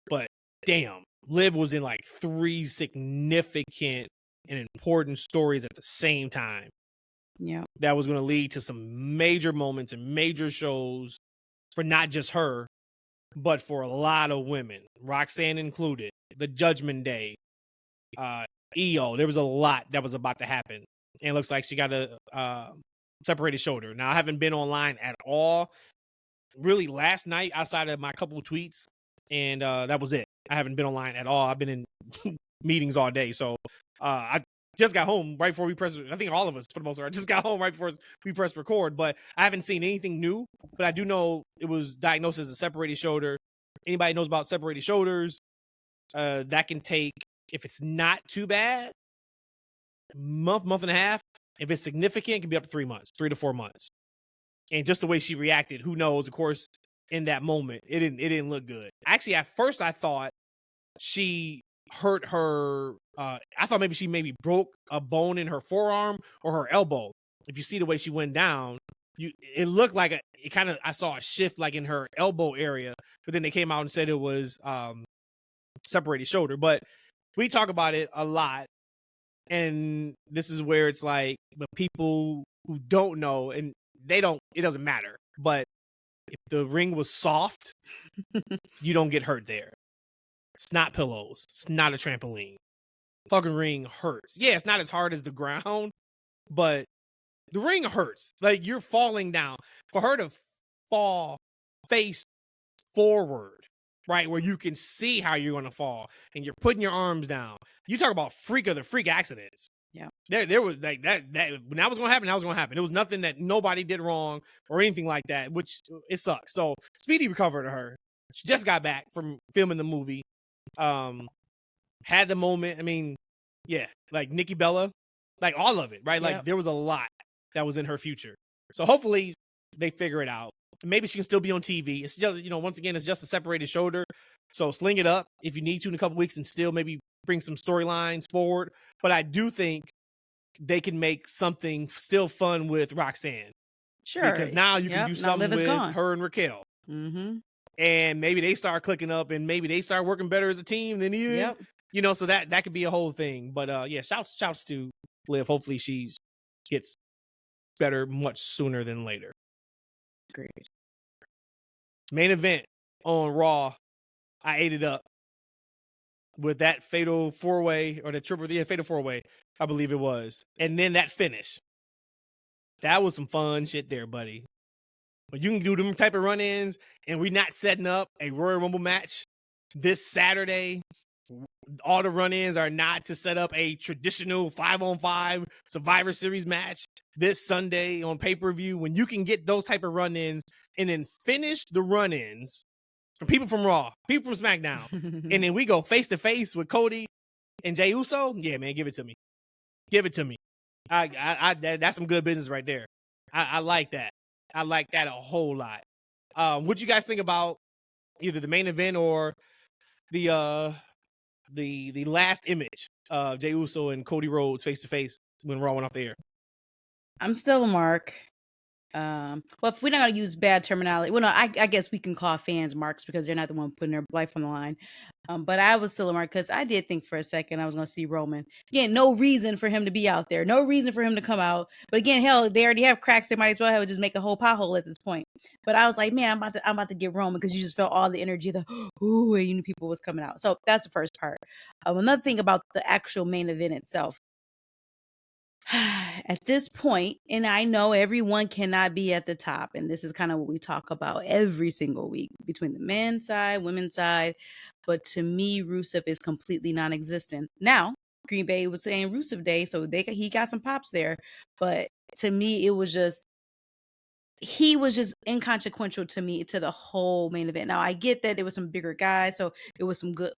but damn, Liv was in like 3 significant and important stories at the same time. Yeah, that was going to lead to some major moments and major shows for not just her, but for a lot of women, Roxanne included, the Judgment Day, EO. There was a lot that was about to happen. And it looks like she got a separated shoulder. Now, I haven't been online at all, really, last night, outside of my couple of tweets, and that was it. I haven't been online at all. I've been in meetings all day. So I just got home right before we pressed. I think all of us, for the most part, just got home right before we pressed record. But I haven't seen anything new. But I do know it was diagnosed as a separated shoulder. Anybody knows about separated shoulders? That can take, if it's not too bad, month and a half. If it's significant, it can be up to 3 months, 3 to 4 months. And just the way she reacted, who knows? Of course, in that moment, it didn't look good. Actually, at first, I thought she hurt her. I thought maybe she broke a bone in her forearm or her elbow. If you see the way she went down, it looked like I saw a shift like in her elbow area, but then they came out and said it was separated shoulder. But we talk about it a lot, and this is where it's like, but people who don't know, and it doesn't matter. But if the ring was soft, you don't get hurt there. It's not pillows. It's not a trampoline. Fucking ring hurts. Yeah, it's not as hard as the ground, but the ring hurts. Like, you're falling down. For her to fall face forward, right, where you can see how you're going to fall, and you're putting your arms down. You talk about freak of the freak accidents. Yeah. There was like that when that was going to happen, that was going to happen. It was nothing that nobody did wrong or anything like that, which it sucks. So, speedy recovery to her. She just got back from filming the movie. Had the moment. I mean, yeah, like Nikki Bella, like all of it, right? Like, there was a lot that was in her future. So hopefully they figure it out. Maybe she can still be on TV. It's just, once again, it's just a separated shoulder. So sling it up if you need to in a couple weeks and still maybe bring some storylines forward. But I do think they can make something still fun with Roxanne. Sure. Because now you can do something with her and Raquel. Mm-hmm. And maybe they start clicking up, and maybe they start working better as a team than even, so that could be a whole thing. But yeah, shouts to Liv. Hopefully she gets better much sooner than later. Great. Main event on Raw, I ate it up with that fatal 4-way or the fatal 4-way, I believe it was. And then that finish. That was some fun shit there, buddy. But you can do them type of run-ins, and we're not setting up a Royal Rumble match this Saturday. All the run-ins are not to set up a traditional 5-on-5 Survivor Series match this Sunday on pay-per-view. When you can get those type of run-ins and then finish the run-ins from people from Raw, people from SmackDown, and then we go face-to-face with Cody and Jey Uso, yeah, man, give it to me. Give it to me. That's some good business right there. I like that. I like that a whole lot. What you guys think about either the main event or the last image of Jey Uso and Cody Rhodes face to face when Raw went off the air? I'm still a mark. Well, if we're not going to use bad terminology, well, no, I guess we can call fans marks because they're not the one putting their life on the line. But I was still a mark because I did think for a second I was going to see Roman. Again, no reason for him to be out there. No reason for him to come out. But again, hell, they already have cracks. They might as well have just make a whole pothole at this point. But I was like, man, I'm about to get Roman because you just felt all the energy. Ooh, and you knew people was coming out. So that's the first part. Another thing about the actual main event itself. At this point, and I know everyone cannot be at the top, and this is kind of what we talk about every single week between the men's side, women's side, but to me, Rusev is completely non-existent. Now, Green Bay was saying Rusev Day, so he got some pops there, but to me, he was just inconsequential to me to the whole main event. Now, I get that there was some bigger guys, so it was some good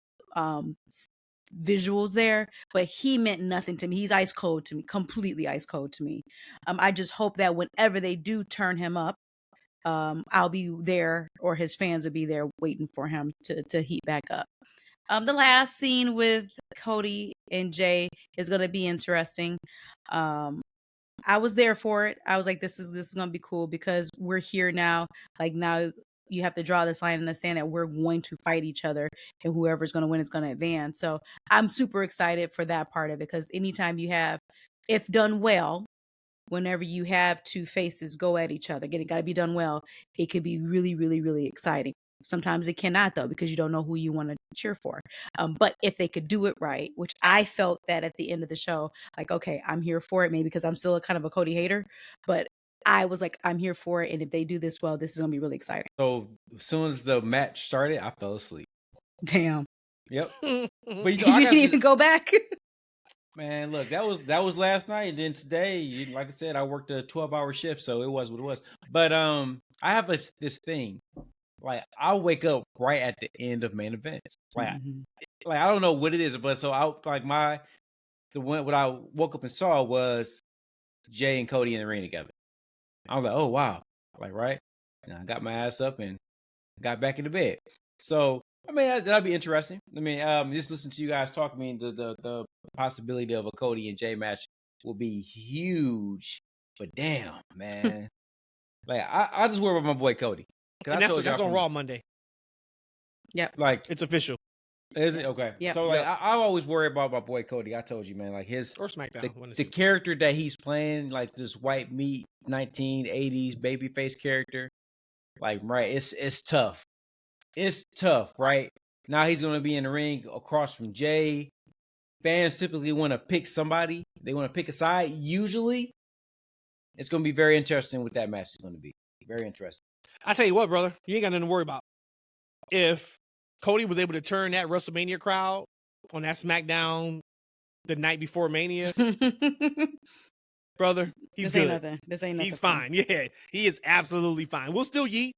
visuals there, but he meant nothing to me. He's ice cold to me, completely ice cold to me. I just hope that whenever they do turn him up, I'll be there, or his fans will be there waiting for him to heat back up. The last scene with Cody and Jey is going to be interesting. I was there for it. I was like, this is going to be cool because we're here now. Like now you have to draw this line in the sand that we're going to fight each other and whoever's going to win is going to advance. So I'm super excited for that part of it because anytime you have, if done well, whenever you have two faces go at each other, again, it got to be done well. It could be really, really, really exciting. Sometimes it cannot though, because you don't know who you want to cheer for. But if they could do it right, which I felt that at the end of the show, like, okay, I'm here for it, maybe because I'm still kind of a Cody hater, but I was like, I'm here for it. And if they do this well, this is going to be really exciting. So as soon as the match started, I fell asleep. Damn. Yep. But you didn't even go back. Man, look, that was last night, and then today, like I said, I worked a 12-hour shift, so it was what it was. But I have this thing, like I'll wake up right at the end of main events, like I don't know what it is, but so I like what I woke up and saw was Jey and Cody in the ring together. I was like, oh wow, like right, and I got my ass up and got back into bed. So I mean, that'd be interesting. I mean, just listen to you guys talk. I mean, the possibility of a Cody and Jey match will be huge. But damn, man, like I just worry about my boy Cody. And that's on Raw Monday. Yep, like it's official. Is it okay? Yep. So like I always worry about my boy Cody. I told you, man, like his or SmackDown, the character that he's playing, like this white meat 1980s babyface character. Like right, it's tough. It's tough, right? Now he's gonna be in the ring across from Jey. Fans typically want to pick somebody. They want to pick a side. Usually, it's gonna be very interesting what that match is gonna be. Very interesting. I tell you what, brother, you ain't got nothing to worry about. If Cody was able to turn that WrestleMania crowd on that SmackDown the night before Mania, brother, he's good. Ain't nothing. This ain't nothing. He's fine. Yeah, he is absolutely fine. We'll still yeet,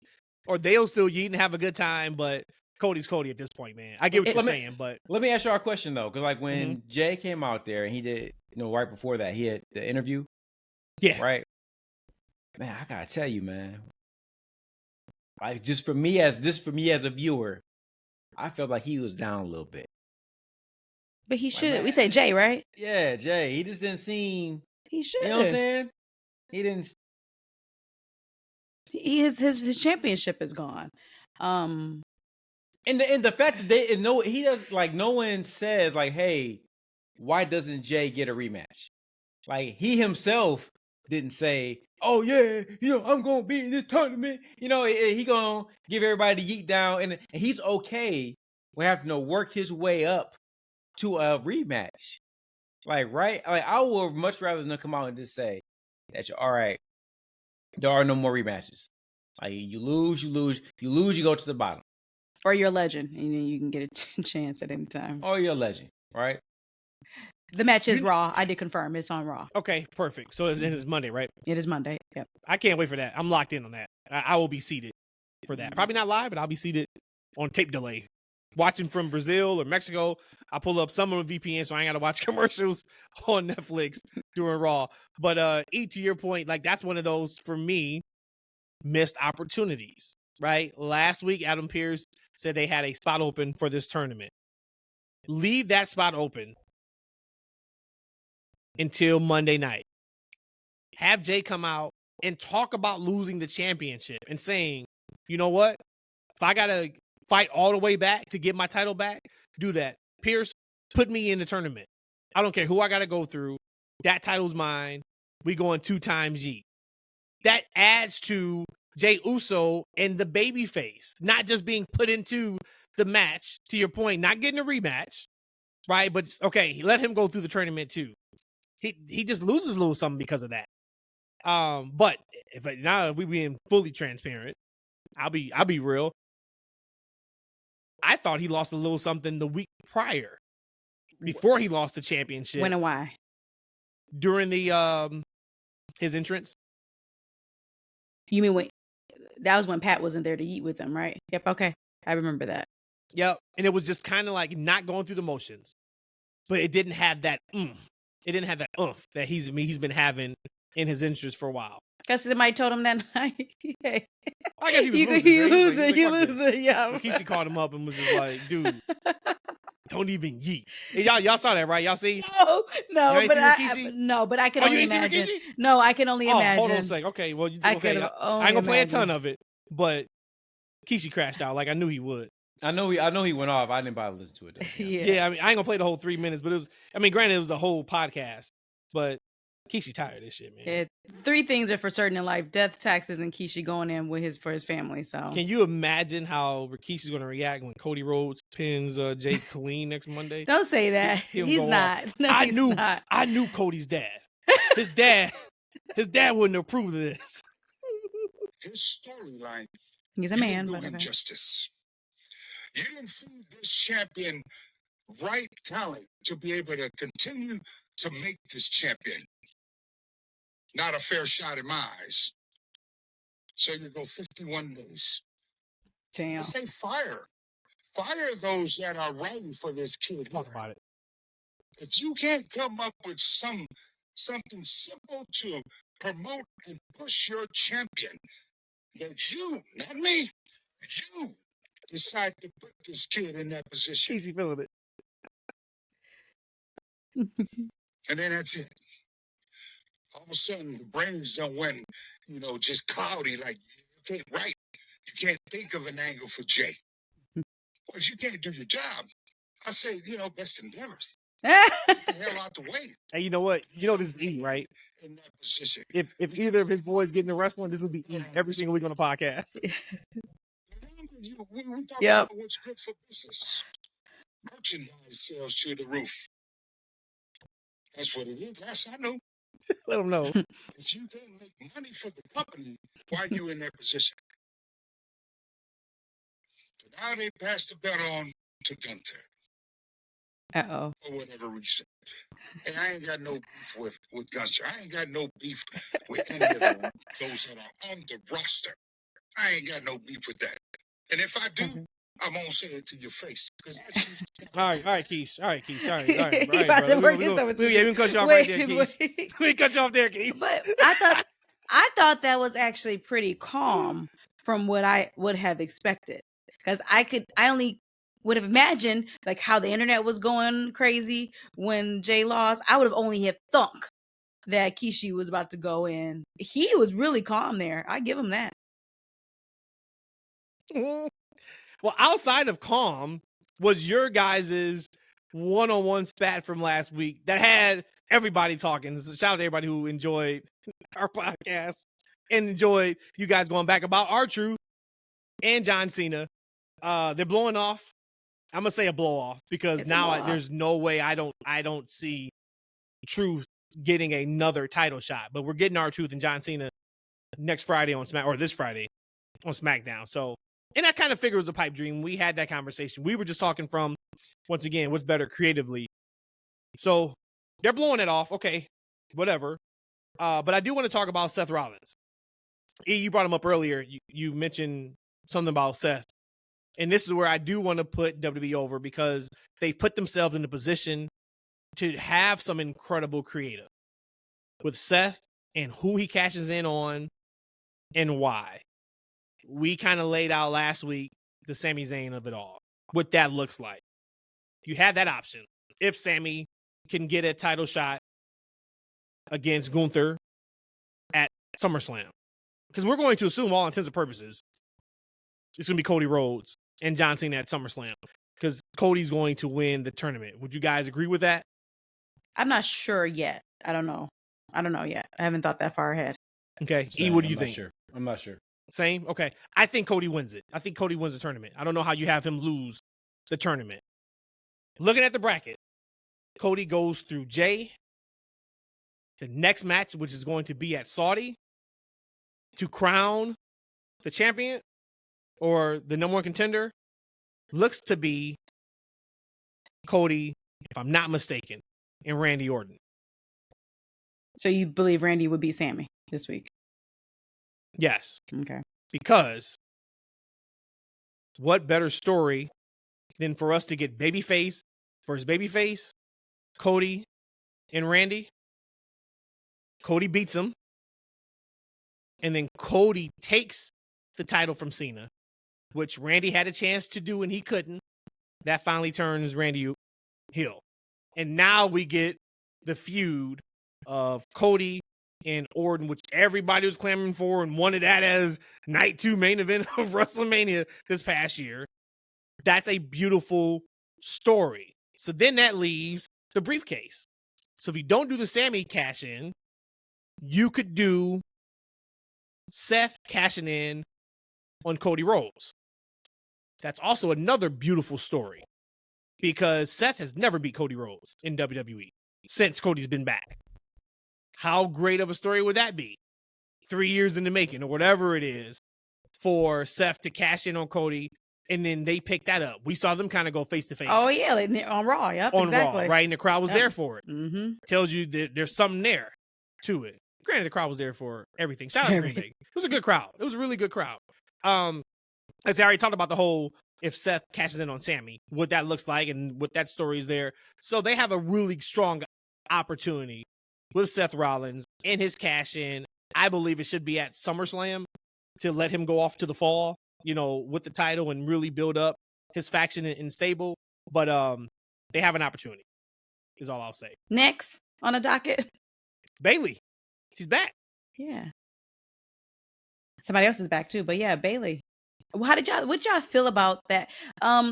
or they'll still yeet and have a good time, but Cody's Cody at this point, man. I get what you're saying, but let me ask y'all a question though, because like when Jey came out there and he did, right before that, he had the interview. Yeah. Right. Man, I gotta tell you, man. Like just for me as a viewer, I felt like he was down a little bit. But he should. We say Jey, right? Yeah, Jey. He just didn't seem. He should. You know what I'm saying? He didn't. His championship is gone. And the fact that he does, like, no one says like, hey, why doesn't Jey get a rematch? Like he himself didn't say, oh yeah, I'm gonna be in this tournament. He gonna give everybody the yeet down, and he's okay. We have to work his way up to a rematch. Like, right? Like I would much rather than come out and just say that you're all right. There are no more rematches. Like you lose, you go to the bottom. Or you're a legend, and you can get a chance at any time. Or you're a legend, right? The match is Raw. I did confirm it's on Raw. Okay, perfect. So it is Monday, right? It is Monday. Yep. I can't wait for that. I'm locked in on that. I will be seated for that. Probably not live, but I'll be seated on tape delay. Watching from Brazil or Mexico, I'll pull up some of the VPN so I ain't got to watch commercials on Netflix during Raw. But E, to your point, like that's one of those, for me, missed opportunities, right? Last week, Adam Pearce said they had a spot open for this tournament. Leave that spot open until Monday night. Have Jey come out and talk about losing the championship and saying, you know what? If I got to fight all the way back to get my title back, do that. Pierce, put me in the tournament. I don't care who I got to go through. That title's mine. We going 2 times Yeet. That adds to Jey Uso and the babyface, not just being put into the match, to your point, not getting a rematch, right? But, okay, let him go through the tournament too. He just loses a little something because of that. But if we being fully transparent, I'll be real. I thought he lost a little something the week prior, before he lost the championship. When and why? During the his entrance. You mean that was when Pat wasn't there to eat with him, right? Yep. Okay, I remember that. Yep, and it was just kind of like not going through the motions, but it didn't have that. It didn't have that oomph that he's been having in his entrance for a while. Guess somebody told him that night. I guess he was losing. You losing, yeah. Rikishi called him up and was just like, "Dude, don't even yeet." Hey, y'all saw that, right? Y'all see? No, but I can only imagine. No, I can only imagine. Hold on a second. Okay, well, I ain't gonna play a ton of it, but Rikishi crashed out like I knew he would. I know he went off. I didn't bother to listen to it though. Yeah. I mean, I ain't gonna play the whole 3 minutes, but it was. I mean, granted, it was a whole podcast, but Rikishi tired of this shit, man. Yeah, 3 things are for certain in life: death, taxes, and Rikishi going in for his family. So, can you imagine how Rikishi's gonna react when Cody Rhodes pins Jay Colleen next Monday? Don't say that. He's not. No, I knew Cody's dad. His dad wouldn't approve of this. His storyline. He's a man. You didn't do injustice. You didn't feed this champion right talent to be able to continue to make this champion. Not a fair shot in my eyes. So you go 51 days. Damn. I say fire. Fire those that are writing for this kid. Talk about it. If you can't come up with something simple to promote and push your champion, that you, not me, you decide to put this kid in that position. Easy feeling it. And then that's it. All of a sudden, the brains don't went, just cloudy. Like, you can't write. You can't think of an angle for Jay. Well, if you can't do your job, I say, best endeavors. Get the hell out the way. Hey, you know what? You know this is E, right? In that position. If either of his boys get into wrestling, this will be E every single week on the podcast. Yep. What's good for business? Merchandise sales to the roof. That's what it is. That's I know. Let them know. If you can't make money for the company, why are you in that position? Now they passed the bet on to Gunther. Uh-oh. For whatever reason. And I ain't got no beef with Gunther. I ain't got no beef with any of those that are on the roster. I ain't got no beef with that. And if I do, I'm gonna say it to your face. All right, Keish. All right, bro. We can cut you off right there, Keish. We cut you off there, Keish. But I thought that was actually pretty calm from what I would have expected. Because I only would have imagined like how the internet was going crazy when Jay lost. I would have only have thunk that Rikishi was about to go in. He was really calm there. I give him that. Well, outside of calm was your guys' one-on-one spat from last week that had everybody talking. So shout out to everybody who enjoyed our podcast and enjoyed you guys going back about R-Truth and John Cena. They're blowing off. I'm gonna say a blow off because now there's no way I don't see Truth getting another title shot. But we're getting R-Truth and John Cena next Friday on this Friday on SmackDown. So. And I kind of figured it was a pipe dream. We had that conversation. We were just talking from, once again, what's better creatively. So they're blowing it off. Okay, whatever. But I do want to talk about Seth Rollins. You brought him up earlier. You mentioned something about Seth. And this is where I do want to put WWE over because they've put themselves in a position to have some incredible creative with Seth and who he cashes in on and why. We kind of laid out last week the Sami Zayn of it all, what that looks like. You have that option. If Sami can get a title shot against Gunther at SummerSlam. Because we're going to assume, all intents and purposes, it's going to be Cody Rhodes and John Cena at SummerSlam. Because Cody's going to win the tournament. Would you guys agree with that? I'm not sure yet. I don't know yet. I haven't thought that far ahead. Okay. E, what do you think? Sure. I'm not sure. Same? Okay. I think Cody wins it. I think Cody wins the tournament. I don't know how you have him lose the tournament. Looking at the bracket, Cody goes through Jey. The next match, which is going to be at Saudi, to crown the champion or the number one contender, looks to be Cody, if I'm not mistaken, and Randy Orton. So you believe Randy would beat Sammy this week? Yes. Okay. Because what better story than for us to get babyface versus babyface, Cody and Randy? Cody beats him. And then Cody takes the title from Cena, which Randy had a chance to do and he couldn't. That finally turns Randy heel. And now we get the feud of Cody and Orton, which everybody was clamoring for and wanted that as night 2 main event of WrestleMania this past year. That's a beautiful story. So then that leaves the briefcase. So if you don't do the Sammy cash in, you could do Seth cashing in on Cody Rhodes. That's also another beautiful story because Seth has never beat Cody Rhodes in WWE since Cody's been back. How great of a story would that be? 3 years in the making or whatever it is for Seth to cash in on Cody, and then they pick that up. We saw them kind of go face to face. Oh, yeah, on Raw. Yep, on exactly. Raw, right? And the crowd was there for it. Mm-hmm. Tells you that there's something there to it. Granted, the crowd was there for everything. Shout out to Green Bay. It was a good crowd. It was a really good crowd. As I already talked about the whole, if Seth cashes in on Sammy, what that looks like and what that story is there. So they have a really strong opportunity with Seth Rollins and his cash in. I believe it should be at SummerSlam to let him go off to the fall, with the title and really build up his faction in stable. But they have an opportunity, is all I'll say. Next on the docket, Bayley. She's back. Yeah. Somebody else is back too, but yeah, Bayley. What y'all feel about that?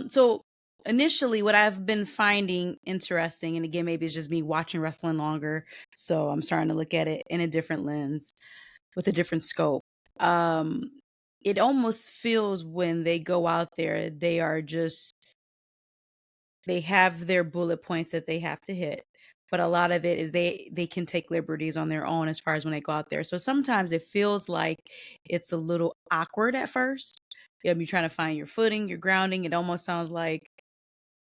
So initially what I've been finding interesting, and again, maybe it's just me watching wrestling longer, so I'm starting to look at it in a different lens with a different scope. It almost feels when they go out there, they have their bullet points that they have to hit. But a lot of it is they can take liberties on their own as far as when they go out there. So sometimes it feels like it's a little awkward at first. You're trying to find your footing, your grounding. It almost sounds like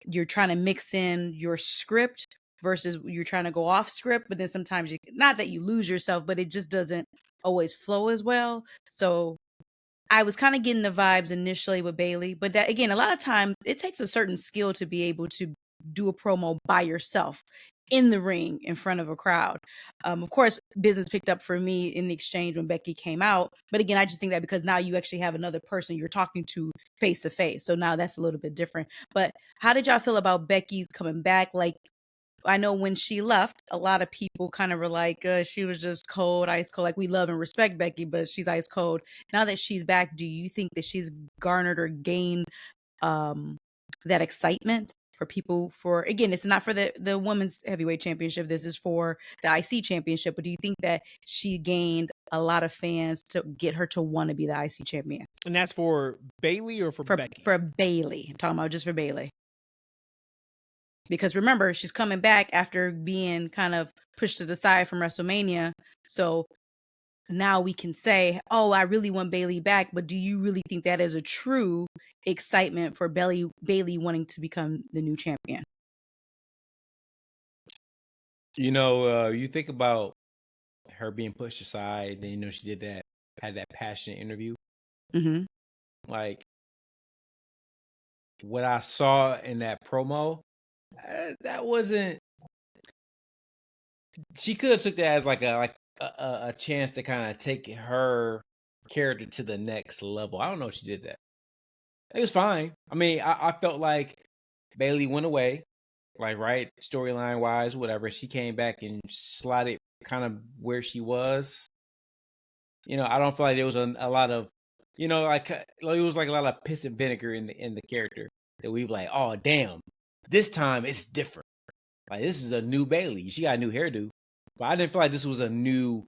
you're trying to mix in your script versus you're trying to go off script. But then sometimes not that you lose yourself, but it just doesn't always flow as well. So I was kind of getting the vibes initially with Bayley. But that, again, a lot of time it takes a certain skill to be able to do a promo by yourself in the ring in front of a crowd. Of course, business picked up for me in the exchange when Becky came out. But again, I just think that because now you actually have another person you're talking to face to face. So now that's a little bit different. But how did y'all feel about Becky's coming back? Like, I know when she left, a lot of people kind of were like, she was just cold, ice cold. Like, we love and respect Becky, but she's ice cold. Now that she's back, do you think that she's garnered or gained that excitement for people? For, again, it's not for the women's heavyweight championship. This is for the IC championship. But do you think that she gained a lot of fans to get her to want to be the IC champion? And that's for Bayley or for Becky? For Bayley. I'm talking about just for Bayley. Because remember, she's coming back after being kind of pushed to the side from WrestleMania. So now we can say, oh, I really want Bayley back. But do you really think that is a true excitement for Bayley wanting to become the new champion? You think about her being pushed aside, and she had that passionate interview. Mm-hmm. Like what I saw in that promo, that wasn't. She could have took that as like a chance to kind of take her character to the next level. I don't know if she did that. It was fine. I mean, I felt like Bayley went away, like, right, storyline wise, whatever. She came back and slotted kind of where she was. I don't feel like there was a lot of, like it was like a lot of piss and vinegar in the character that we were like, oh damn, this time it's different. Like this is a new Bayley. She got a new hairdo, but I didn't feel like this was a new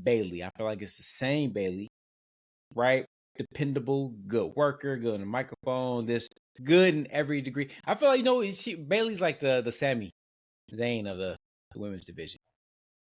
Bayley. I feel like it's the same Bayley, right? Dependable, good worker, good on the microphone. This good in every degree. I feel like Bayley's like the Sami Zayn of the women's division.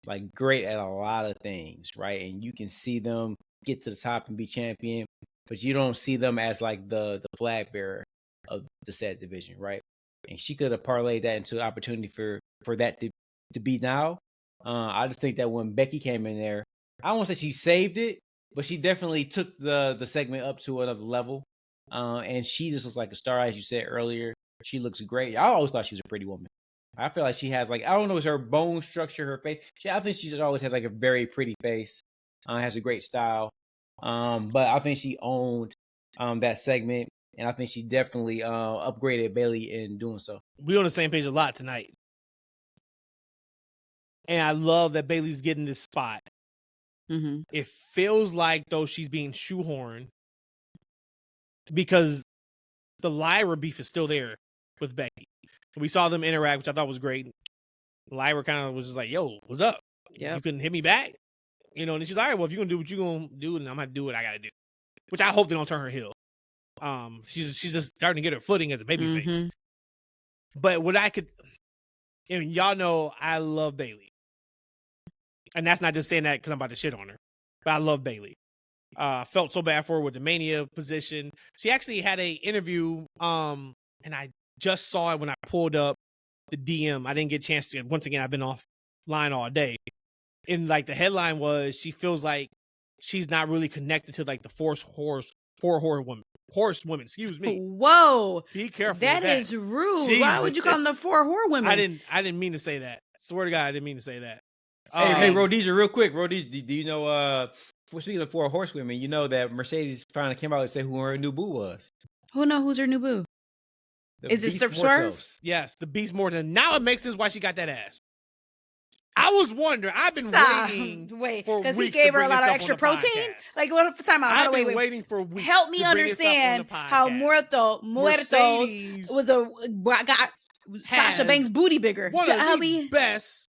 Like great at a lot of things, right? And you can see them get to the top and be champion, but you don't see them as like the flag bearer of the said division, right? And she could have parlayed that into an opportunity for that to be now. I just think that when Becky came in there, I don't want to say she saved it, but she definitely took the segment up to another level. And she just looks like a star, as you said earlier. She looks great. I always thought she was a pretty woman. I feel like she has like, I don't know, it's her bone structure, her face. I think she's always had like a very pretty face. Has a great style. But I think she owned that segment, and I think she definitely upgraded Bayley in doing so. We on the same page a lot tonight. And I love that Bayley's getting this spot. Mm-hmm. It feels like though she's being shoehorned because the Lyra beef is still there with Becky. We saw them interact, which I thought was great. Lyra kind of was just like, yo, what's up? Yep. You couldn't hit me back? And she's like, all right, well, if you're going to do what you're going to do, and I'm going to do what I got to do. Which I hope they don't turn her heel. She's just starting to get her footing as a babyface. Mm-hmm. But what I could, y'all know I love Bayley. And that's not just saying that because I'm about to shit on her. But I love Bayley. Felt so bad for her with the Mania position. She actually had a interview, and I just saw it when I pulled up the DM. I didn't get a chance to. Once again, I've been offline all day. And like the headline was, she feels like she's not really connected to like the four horsewomen. Excuse me. Whoa! Be careful. That is rude. Jesus. Why would you call them the four whore women? I didn't mean to say that. Swear to God, I didn't mean to say that. Hey, Rhodesia, real quick. Rhodesia, do you know? Speaking of four horsewomen, you know that Mercedes finally came out and said who her new boo was. Who's her new boo? Is it Swerve? Yes, the Beast Morton. Now it makes sense why she got that ass. I was wondering. I've been waiting for weeks. Because he gave her a lot of extra protein. Podcast. Like what? Time out. I've been waiting for weeks. Help me understand how Muertos was got Sasha Banks' booty bigger. One of the best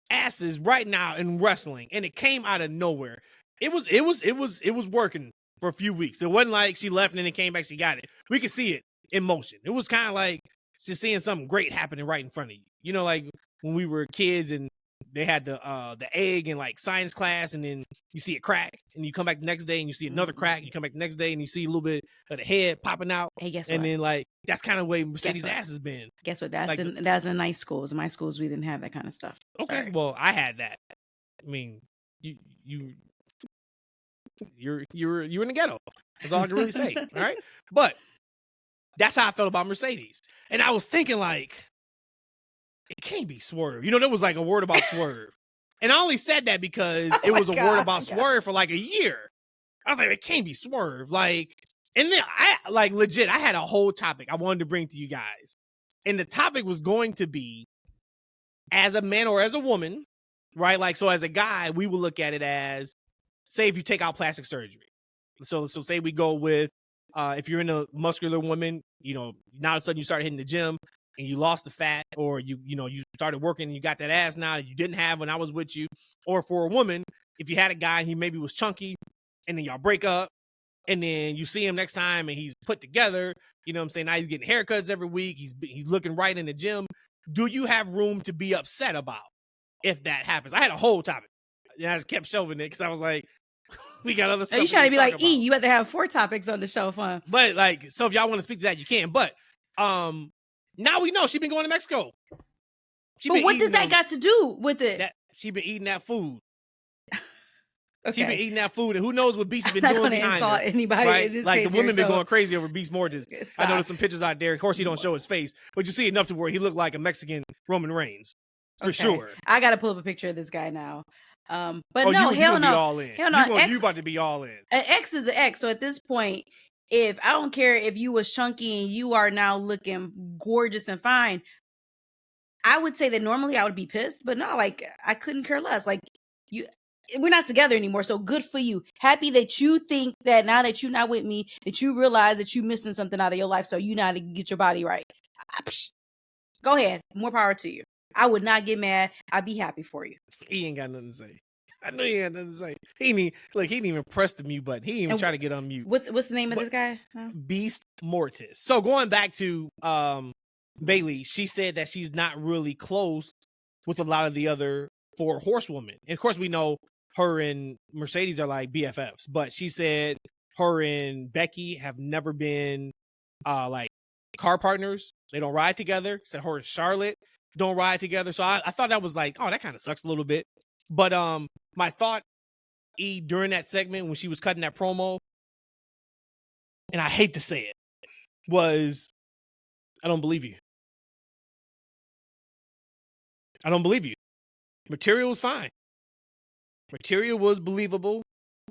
asses right now in wrestling, and it came out of nowhere. It was working for a few weeks. It wasn't like she left and then it came back. She got it. We could see it in motion. It was kind of like just seeing something great happening right in front of you. You know, like when we were kids and they had the egg in like science class, and then you see it crack, and you come back the next day and you see another crack. You come back the next day and you see a little bit of the head popping out. Hey, guess and what? then like that's kind of the way Mercedes' ass has been. Guess what? That's in nice schools. In my schools, we didn't have that kind of stuff. Okay, Sorry. well, I had that. I mean, you're in the ghetto. That's all I can really say. All right, but that's how I felt about Mercedes, and I was thinking like, it can't be Swerve. There was like a word about Swerve, and I only said that because it was a word about Swerve for like a year. I was like, it can't be Swerve. Like, and then I like legit, I had a whole topic I wanted to bring to you guys, and the topic was going to be as a man or as a woman, right? Like, so as a guy, we will look at it as, say, if you take out plastic surgery. So say we go with, if you're in a muscular woman, now all of a sudden you start hitting the gym and you lost the fat, or you started working and you got that ass now that you didn't have when I was with you. Or for a woman, if you had a guy and he maybe was chunky and then y'all break up and then you see him next time and he's put together, you know what I'm saying? Now he's getting haircuts every week. He's looking right in the gym. Do you have room to be upset about if that happens? I had a whole topic. And I just kept shelving it because I was like, we got other stuff. You trying to be like about. You have to have 4 topics on the show, huh? But like, so if y'all want to speak to that, you can. But now we know she's been going to Mexico. But what does that got to do with it? She been eating that food. Okay. She been eating that food, and who knows what Beast has been doing behind her. Insult anybody right? In this like case the women here, been going crazy over Beast Mortis. I know there's some pictures out there. Of course, he don't show his face, but you see enough to where he looked like a Mexican Roman Reigns for sure. I got to pull up a picture of this guy now. But no, hell no. Hell no. You about to be all in. An X is an X. So at this point, if I don't care if you was chunky and you are now looking gorgeous and fine, I would say that normally I would be pissed, but no, like I couldn't care less. Like we're not together anymore. So good for you. Happy that you think that now that you're not with me, that you realize that you're missing something out of your life. So you know how to get your body right. Go ahead. More power to you. I would not get mad. I'd be happy for you. He ain't got nothing to say. I know he had nothing to say. He didn't even press the mute button. He didn't even try to get on mute. What's the name of this guy? Beast Mortis. So going back to Bayley, she said that she's not really close with a lot of the other 4 horsewomen. And of course, we know her and Mercedes are like BFFs, but she said her and Becky have never been like car partners. They don't ride together. Said her and Charlotte don't ride together. So I thought that was like, oh, that kind of sucks a little bit. But my thought, during that segment when she was cutting that promo, and I hate to say it, was, I don't believe you. I don't believe you. Material was fine. Material was believable.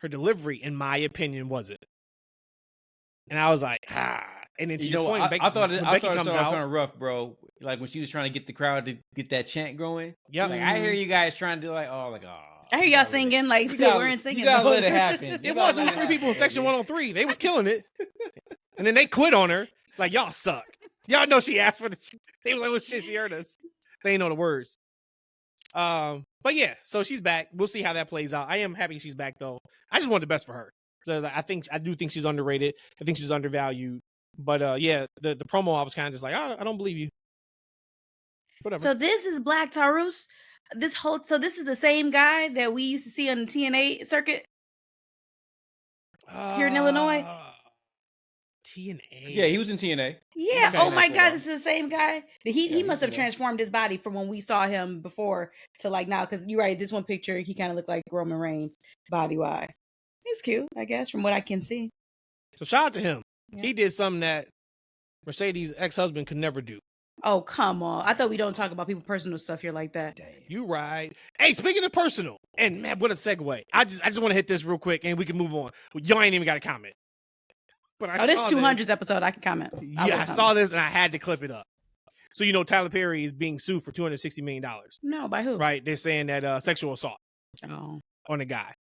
Her delivery, in my opinion, wasn't. And I was like, And then to your point, I thought it started out, kind of rough, bro. Like when she was trying to get the crowd to get that chant going. Yeah, like, I hear you guys trying to I hear y'all singing like they weren't singing. You gotta let it happen. It was 3 people in section 103. They was killing it, and then they quit on her. Like, y'all suck. Y'all know she asked for the. They was like, "Oh shit, she heard us." They ain't know the words. But yeah, so she's back. We'll see how that plays out. I am happy she's back though. I just want the best for her. So I do think she's underrated. I think she's undervalued. But yeah, the promo, I was kind of just like, I don't believe you. Whatever. So this is Black Taurus. This is the same guy that we used to see on the TNA circuit here in Illinois. TNA. Yeah, he was in TNA. Yeah. Oh my God, this is the same guy. He must have transformed his body from when we saw him before to like now. Because you're right, this one picture he kind of looked like Roman Reigns body wise. He's cute, I guess, from what I can see. So shout out to him. Yeah. He did something that Mercedes' ex-husband could never do. Oh, come on. I thought we don't talk about people's personal stuff here like that. You right. Hey, speaking of personal, and man, what a segue. I just want to hit this real quick and we can move on. Y'all ain't even got a comment. But this 200th episode, I can comment. I saw this and I had to clip it up. So, you know, Tyler Perry is being sued for $260 million. No, by who? Right. They're saying that sexual assault on a guy.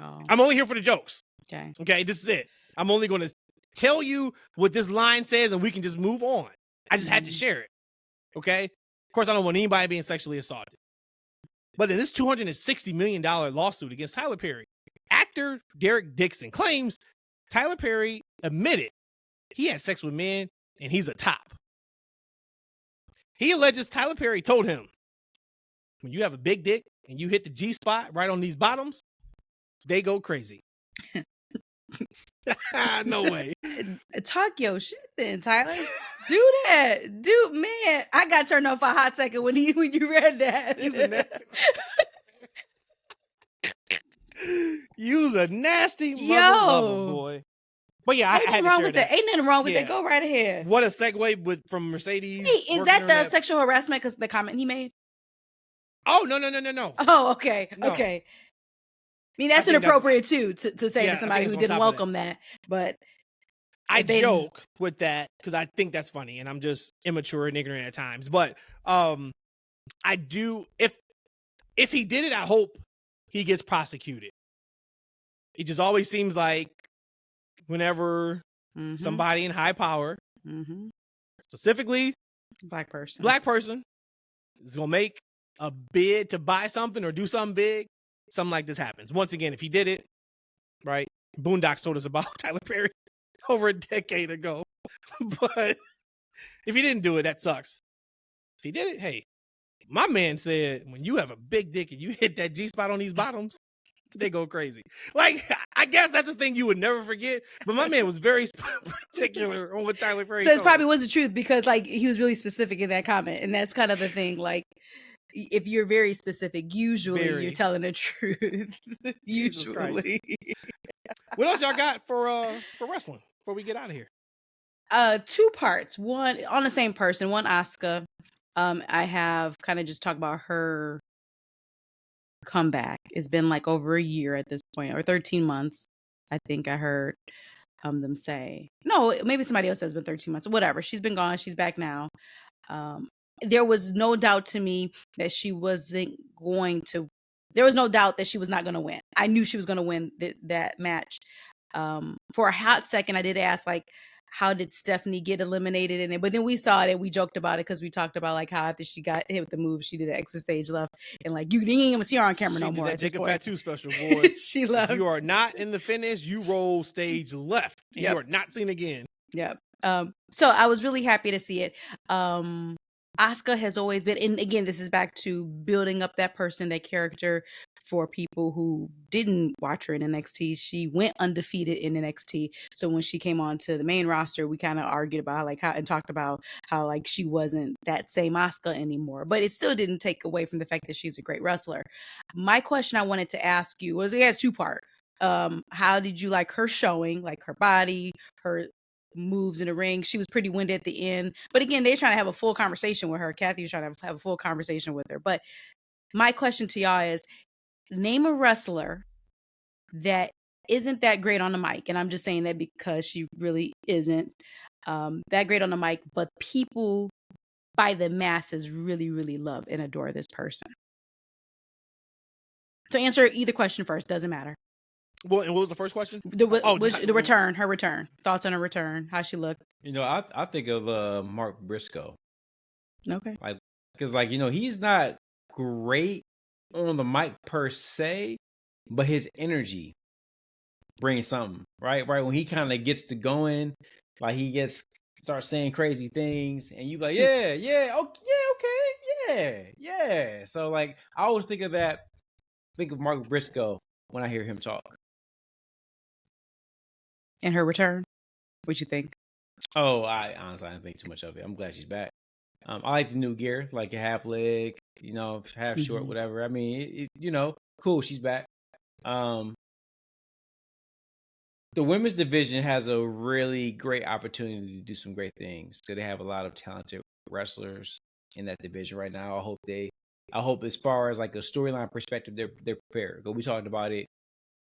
Oh. I'm only here for the jokes. Okay, this is it. I'm only going to tell you what this line says and we can just move on. I just had to share it. Okay? Of course, I don't want anybody being sexually assaulted. But in this $260 million lawsuit against Tyler Perry, actor Derek Dixon claims Tyler Perry admitted he had sex with men and he's a top. He alleges Tyler Perry told him, when you have a big dick and you hit the G spot right on these bottoms, they go crazy. No way. Talk your shit then, Tyler. Do that. Dude, man. I got turned off for a hot second when you read that. You's a nasty mother boy. But yeah, I had to share that. Ain't nothing wrong with that. Go right ahead. What a segue from Mercedes. Hey, is that the sexual harassment because the comment he made? Oh, no. Oh, okay. No. Okay. I mean, that's inappropriate too to say to somebody who didn't welcome that. But I joke with that because I think that's funny, and I'm just immature and ignorant at times. But I do. If he did it, I hope he gets prosecuted. It just always seems like whenever somebody in high power, specifically black person, is gonna make a bid to buy something or do something big, something like this happens. Once again, if he did it, right? Boondocks told us about Tyler Perry over a decade ago. But if he didn't do it, that sucks. If he did it, hey, my man said when you have a big dick and you hit that G-spot on these bottoms, they go crazy. Like, I guess that's a thing you would never forget. But my man was very particular on what Tyler Perry So it probably was the truth because, like, he was really specific in that comment. And that's kind of the thing. Like, if you're very specific, usually you're telling the truth. Usually. What else y'all got for wrestling before we get out of here? 2 parts. One on the same person. One, Asuka. I have kind of just talked about her comeback. It's been like over a year at this point, or 13 months. I think I heard them say. No, maybe somebody else has been 13 months. Whatever. She's been gone. She's back now. There was no doubt to me that she wasn't going to there was no doubt that she was not going to win. I knew she was going to win that match. For a hot second, I did ask, like, how did Stephanie get eliminated in it? But then we saw it and we joked about it because we talked about like how after she got hit with the move, she did an exit stage left, and like you didn't even see her on camera no more. She did that Jacob Fatu special, boy. She left. If you are not in the finish, you roll stage left, and you are not seen again. Yep. So I was really happy to see it. Asuka has always been, and again, this is back to building up that person, that character for people who didn't watch her in NXT. She went undefeated in NXT. So when she came on to the main roster, we kind of argued about like how, and talked about how like she wasn't that same Asuka anymore, but it still didn't take away from the fact that she's a great wrestler. My question I wanted to ask you was, it has two-part. How did you like her showing, like her body, her moves in the ring? She was pretty winded at the end, but again, they're trying to have a full conversation with her. Kathy was trying to have a full conversation with her. But my question to y'all is, name a wrestler that isn't that great on the mic, and I'm just saying that because she really isn't that great on the mic, but people by the masses really, really love and adore this person. So answer either question first, doesn't matter. Well, and what was the first question? The return, her return. Thoughts on her return, how she looked. You know, I think of Mark Briscoe. Okay. Like, because like, you know, he's not great on the mic per se, but his energy brings something, right? When he kind of gets to going, like he starts saying crazy things, and you like, yeah, okay, yeah. So like, I always think of Mark Briscoe when I hear him talk. And her return, what you think? Oh, I honestly didn't think too much of it. I'm glad she's back. I like the new gear, like a half leg, you know, half short, whatever. I mean, you know, cool. She's back. The women's division has a really great opportunity to do some great things. So they have a lot of talented wrestlers in that division right now. I hope as far as like a storyline perspective, they're prepared. But we talked about it,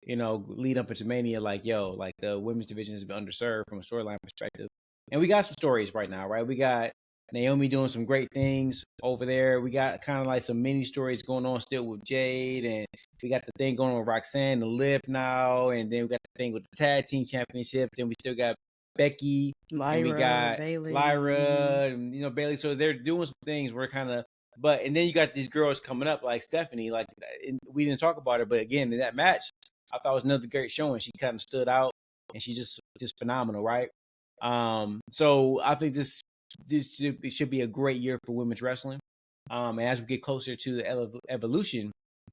you know, lead up into Mania, like, like the women's division has been underserved from a storyline perspective. And we got some stories right now, right? We got Naomi doing some great things over there. We got kind of like some mini stories going on still with Jade, and we got the thing going on with Roxanne and Liv now, and then we got the thing with the tag team championship. Then we still got Becky, and we got Bayley. Lyra, and, you know, Bayley. So they're doing some things. We're kind of, and then you got these girls coming up like Stephanie. Like, we didn't talk about her, but again, in that match, I thought it was another great showing. She kind of stood out, and she's just phenomenal, right? So I think this should be a great year for women's wrestling. And as we get closer to the Evolution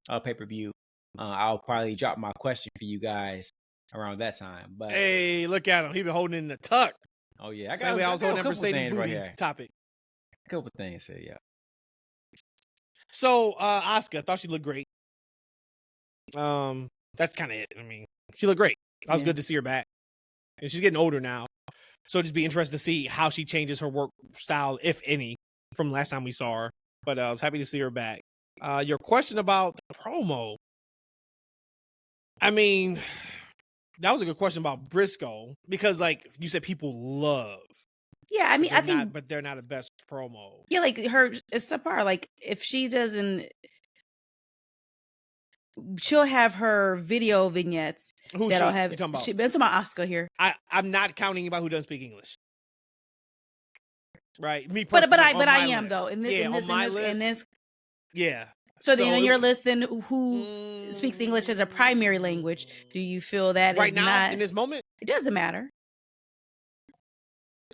pay-per-view, I'll probably drop my question for you guys around that time. But hey, look at him. He been holding in the tuck. Oh yeah, I was holding that Mercedes booty right here. Topic. A couple things here, yeah. So Asuka, I thought she looked great. That's kind of it. I mean, she looked great. That was good to see her back. And she's getting older now. So it'd just be interesting to see how she changes her work style, if any, from last time we saw her. But I was happy to see her back. Your question about the promo. I mean, that was a good question about Briscoe. Because, like, you said people love. Yeah, I mean, I think... But they're not the best promo. Yeah, like, her... It's subpar. Like, if she doesn't... She'll have her video vignettes that'll have. I'm talking about Asuka here. I'm not counting about who doesn't speak English, right? Me personally, but I am though. In this, yeah. So then on your list, then who speaks English as a primary language? Do you feel that right now in this moment it doesn't matter?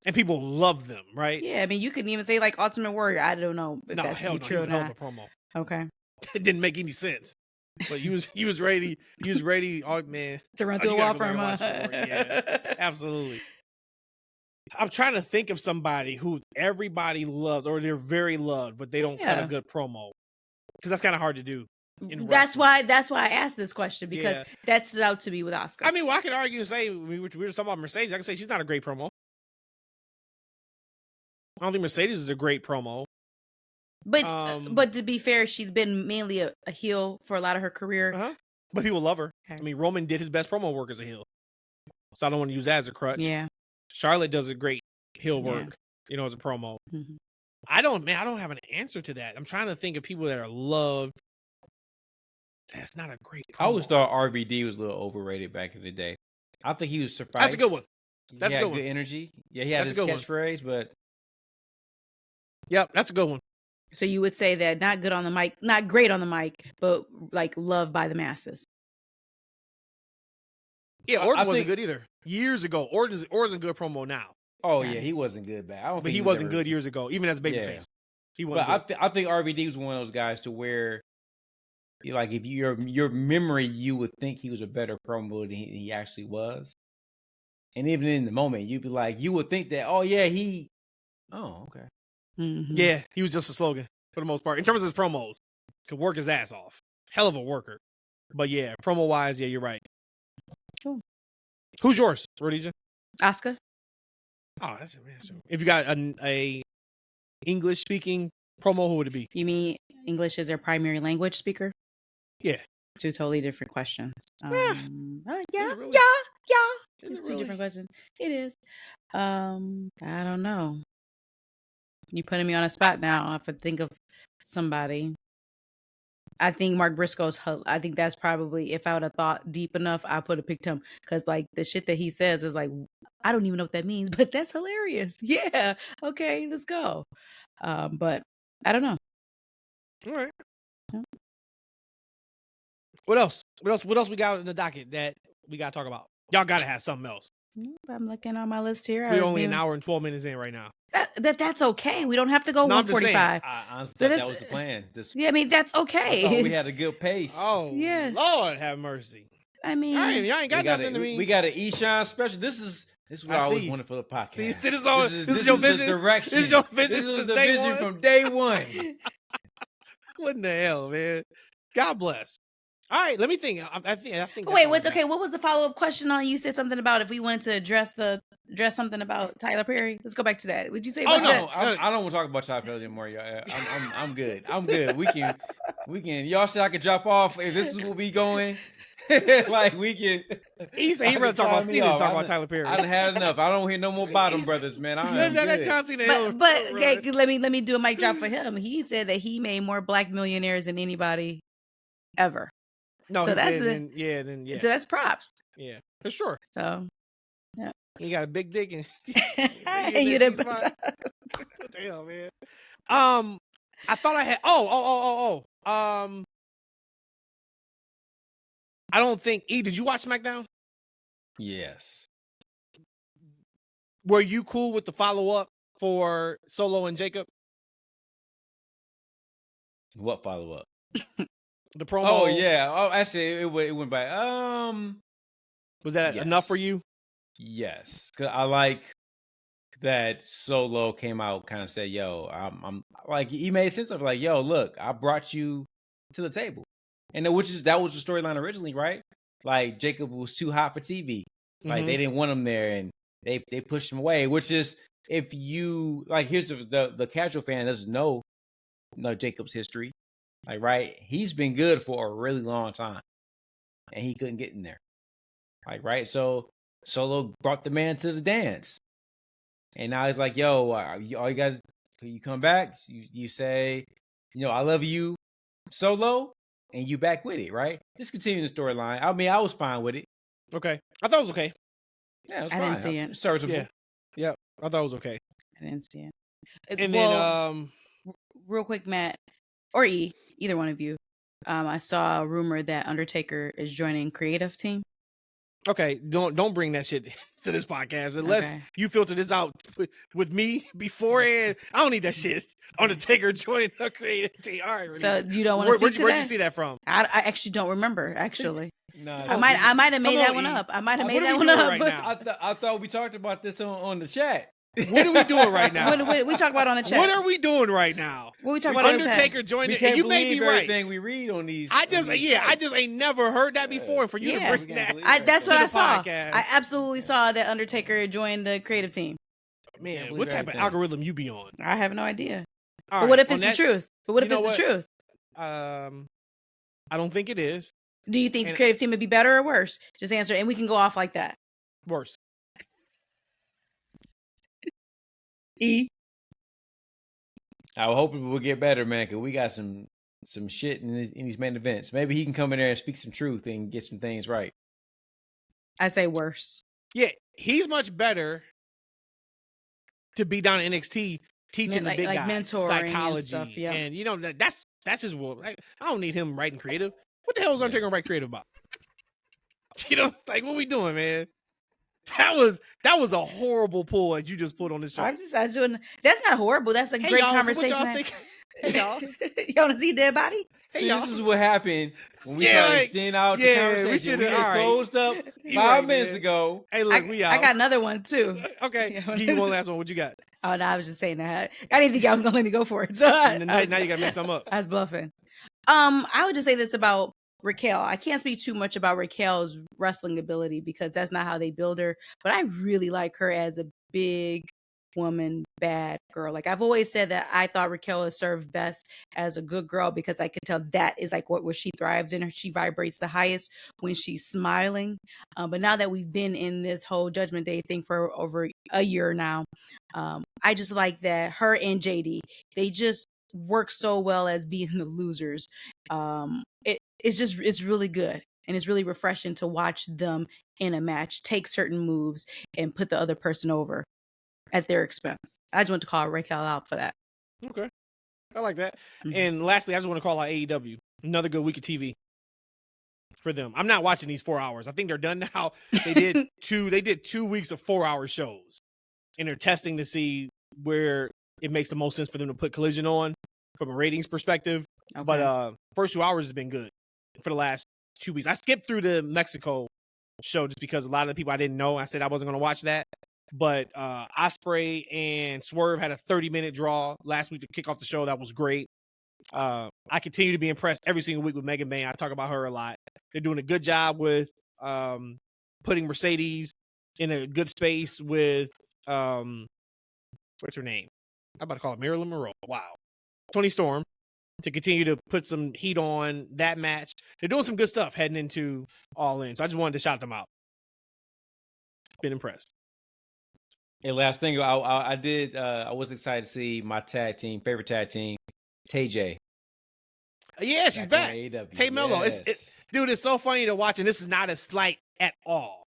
And people love them, right? Yeah, I mean, you couldn't even say like Ultimate Warrior. I don't know if that's true. He was hell of a promo. Okay, it didn't make any sense. But he was ready. He was ready. Oh man, to run through a wall for him. Yeah, absolutely. I'm trying to think of somebody who everybody loves, or they're very loved, but they don't cut a good promo, because that's kind of hard to do. That's why I asked this question, because that stood out to me with Asuka. I mean, well, I can argue and say we were just talking about Mercedes. I can say she's not a great promo. I don't think Mercedes is a great promo. But to be fair, she's been mainly a heel for a lot of her career. But people love her. Okay. I mean, Roman did his best promo work as a heel, so I don't want to use that as a crutch. Yeah, Charlotte does a great heel work, you know, as a promo. Mm-hmm. I don't have an answer to that. I'm trying to think of people that are loved. That's not a great promo. I always thought RVD was a little overrated back in the day. I think he was surprised. That's a good one. That's he a had good one. Good energy. Yeah, he had That's his a good one. catchphrase, but Yep, that's a good one. So you would say that not good on the mic, not great on the mic, but like loved by the masses. Yeah, Orton wasn't good either. Years ago, Orton's a good promo now. Oh yeah, he wasn't good back. I don't But think he wasn't good years ago, even as a babyface. He wasn't good. I think RVD was one of those guys to where, like, if your memory, you would think he was a better promo than he actually was. And even in the moment, you'd be like, you would think that, oh yeah, okay. Mm-hmm. Yeah, he was just a slogan for the most part. In terms of his promos, could work his ass off. Hell of a worker. But yeah, promo wise, yeah, you're right. Cool. Who's yours, Rhodesia? Asuka. Oh, that's it, man. So if you got a English speaking promo, who would it be? You mean English is their primary language speaker? Yeah. Two totally different questions. Really? Yeah. Is It's two different questions. It is. I don't know. You putting me on a spot now. I have to think of somebody. I think Mark Briscoe's. I think that's probably, if I would have thought deep enough, I would have picked him, because like the shit that he says is like, I don't even know what that means, but that's hilarious. Yeah. Okay, let's go. But I don't know. All right. Yeah. What else? What else we got in the docket that we got to talk about? Y'all got to have something else. I'm looking on my list here. We're only an hour and 12 minutes in right now. That's okay. We don't have to go 145. I honestly thought that was the plan. Yeah, I mean, that's okay. I thought we had a good pace. Oh, yeah. Lord have mercy. I mean, y'all ain't got nothing to me. We got an Eshaun special. This is what I always wanted for the podcast. See, this is your vision. The direction. This is your vision. This is the vision from day one. What in the hell, man? God bless. All right, let me think. I think. Wait, what's okay? What was the follow up question on? You said something about if we wanted to address something about Tyler Perry. Let's go back to that. Would you say? Oh no, I don't want to talk about Tyler Perry anymore. Y'all. I'm good. I'm good. We can. Y'all said I could drop off if this is where we going. Like we can. He said he rather talk about Cena than talk about Tyler Perry. I done had enough. I don't hear no more bottom brothers, man. But okay, let me do a mic drop for him. He said that he made more black millionaires than anybody ever. No, so that's then So that's props. Yeah, for sure. So, yeah, he got a big dick and you didn't. What the hell, man? I thought I had. I don't think. Did you watch SmackDown? Yes. Were you cool with the follow up for Solo and Jacob? What follow up? The promo. Oh yeah. Oh, actually, it went by. Was that enough for you? Yes, because I like that Solo came out, kind of said, "Yo, I'm like," he made sense of like, "Yo, look, I brought you to the table," and that was the storyline originally, right? Like Jacob was too hot for TV, like they didn't want him there, and they pushed him away. Which is, if you like, here's the casual fan doesn't know Jacob's history. Like, right, he's been good for a really long time, and he couldn't get in there. Like, right, so Solo brought the man to the dance, and now he's like, "Yo, all you guys, you come back, you say, I love you, Solo, and you back with it, right? Just continue the storyline. I mean, I was fine with it. Okay, I thought it was okay. Yeah, it was I fine. didn't see it. Serviceable. Yeah, I thought it was okay. I didn't see it. And then, real quick, Matt or either one of you, I saw a rumor that Undertaker is joining creative team. Okay, don't bring that shit to this podcast unless you filter this out with me beforehand. I don't need that shit. Undertaker joining the creative team. All right, so you don't want to speak to where'd you see that from? I actually don't remember. Actually, no, I might have made that one up. I might have made that one up. Right now? I thought we talked about this on the chat. What are we doing right now? What we talk about on the chat? What are we doing right now? What we talk about on the chat? Undertaker joined it, and you may be right. Everything we read on these. I just ain't never heard that before. And for you to bring that, that's what I saw. Podcast. I absolutely saw that Undertaker joined the creative team. Man, what type of algorithm you be on? I have no idea. All but right, what if it's the truth? But what if it's the truth? I don't think it is. Do you think the creative team would be better or worse? Just answer, and we can go off like that. Worse. I hope it will get better, man, because we got some some shit in these main events. Maybe he can come in there and speak some truth and get some things right. I say worse. Yeah, he's much better to be down in NXT teaching the big guys mentoring psychology and stuff. Yeah, and you know that's his world. I don't need him writing creative. What the hell is Undertaker gonna write creative about? You know, it's like, what we doing, man? That was a horrible pull that you just put on this show. I'm doing. That's not horrible. That's a great conversation. So what y'all think? Hey y'all, you want to see a dead body? Hey, this is what happened when we tried to extend out the conversation. We closed up 5 minutes ago. Hey, look, we out. I got another one too. Okay, give you one last one. What you got? Oh, no, I was just saying that. I didn't think y'all was gonna let me go for it. So now you gotta make some up. I was bluffing. I would just say this about Raquel. I can't speak too much about Raquel's wrestling ability because that's not how they build her. But I really like her as a big woman, bad girl. Like I've always said that I thought Raquel is served best as a good girl because I could tell that is like what she thrives in. She vibrates the highest when she's smiling. But now that we've been in this whole Judgment Day thing for over a year now, I just like that her and JD, they just work so well as being the losers. It's really good. And it's really refreshing to watch them in a match take certain moves and put the other person over at their expense. I just want to call Raquel out for that. Okay. I like that. Mm-hmm. And lastly, I just want to call out AEW. Another good week of TV for them. I'm not watching these 4 hours. I think they're done now. They did 2 weeks of 4-hour shows. And they're testing to see where it makes the most sense for them to put Collision on from a ratings perspective. Okay. But first 2 hours has been good for the last 2 weeks. I skipped through the Mexico show just because a lot of the people I didn't know, I said I wasn't going to watch that. But Ospreay and Swerve had a 30-minute draw last week to kick off the show. That was great. I continue to be impressed every single week with Megan Bayne. I talk about her a lot. They're doing a good job with putting Mercedes in a good space with what's her name? I'm about to call it Marilyn Monroe. Wow. Toni Storm to continue to put some heat on that match. They're doing some good stuff heading into All In. So I just wanted to shout them out. Been impressed. Hey, last thing, I was excited to see my favorite tag team, TJ. Yeah, she's back. Tay Mello. Yes. Dude, it's so funny to watch, and this is not a slight at all.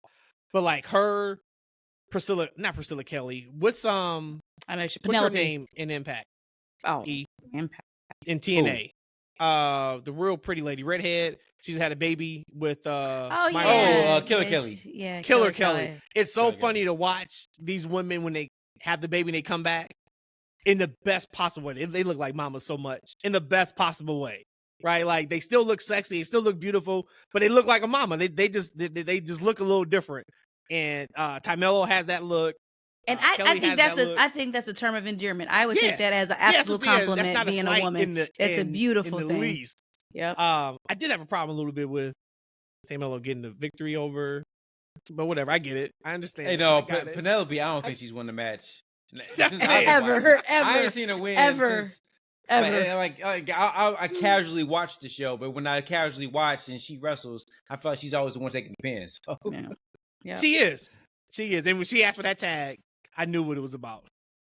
But like not Priscilla Kelly. What's what's her name in Impact? Oh, Impact. In TNA. Ooh. The real pretty lady, redhead. She's had a baby with Killer Kelly. Yeah, Killer Kelly. It's so funny to watch these women when they have the baby and they come back in the best possible way. They look like mamas so much in the best possible way, right? Like they still look sexy, they still look beautiful, but they look like a mama. They just look a little different. And Ty has that look. And I think that's a term of endearment. I would take that as an absolute compliment. That's being a woman. That's a beautiful thing. Least. Yep. I did have a problem a little bit with Tay Mello getting the victory over, but whatever. I get it. I understand. Hey, no, Penelope. I don't think she's won the match. Ever. I ain't seen her win ever. I casually watch the show, but when I casually watch and she wrestles, I feel like she's always the one taking the pins. So. Yeah. She is. And when she asked for that tag, I knew what it was about.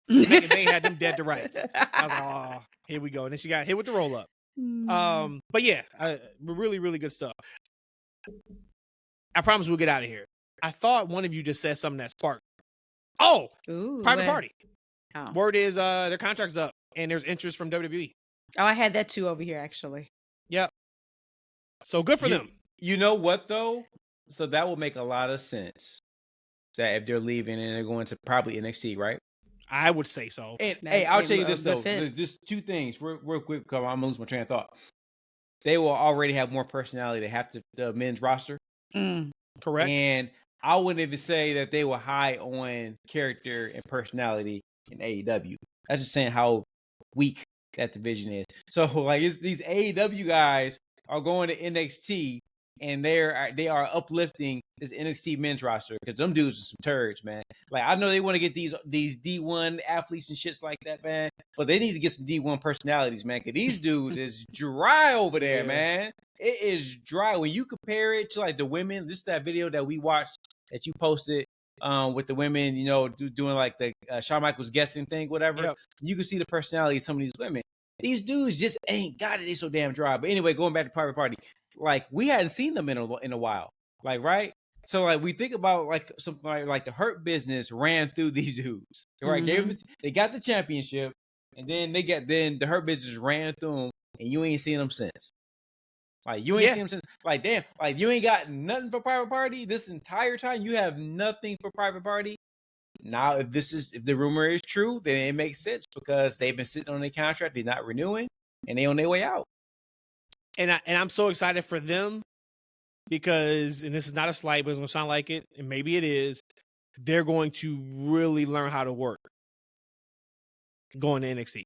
Megan Bayne had them dead to rights. I was like, oh, here we go. And then she got hit with the roll up. But yeah, really, really good stuff. I promise we'll get out of here. I thought one of you just said something that sparked. Oh, Private Party. Oh. Word is their contract's up and there's interest from WWE. Oh, I had that too over here, actually. Yep. So good for them. You know what, though? So that will make a lot of sense. That if they're leaving and they're going to probably NXT, right? I would say so. And hey, I'll tell you this, though. There's just two things real quick because I'm going to lose my train of thought. They will already have more personality. They have the men's roster. Correct. And I wouldn't even say that they were high on character and personality in AEW. That's just saying how weak that division is. So, like, these AEW guys are going to NXT, and they are uplifting this NXT men's roster because them dudes are some turds, man. Like, I know they want to get these D1 athletes and shits like that, man, but they need to get some D1 personalities, man, because these dudes is dry over there, man. It is dry. When you compare it to, like, the women, this is that video that we watched that you posted with the women, you know, doing, like, the Shawn Michaels guessing thing, whatever. Yep. You can see the personality of some of these women. These dudes just ain't got it. They so damn dry. But anyway, going back to Private Party, like we hadn't seen them in a while. Like, right? So like we think about like something like the Hurt Business ran through these dudes. Right? They got the championship, and then the Hurt Business ran through them, and you ain't seen them since. Like you ain't seen them since. Like damn, like you ain't got nothing for Private Party this entire time. You have nothing for Private Party. Now, if the rumor is true, then it makes sense because they've been sitting on their contract, they're not renewing, and they on their way out. And I'm so excited for them because, and this is not a slight, but it's gonna sound like it, and maybe it is. They're going to really learn how to work going to NXT.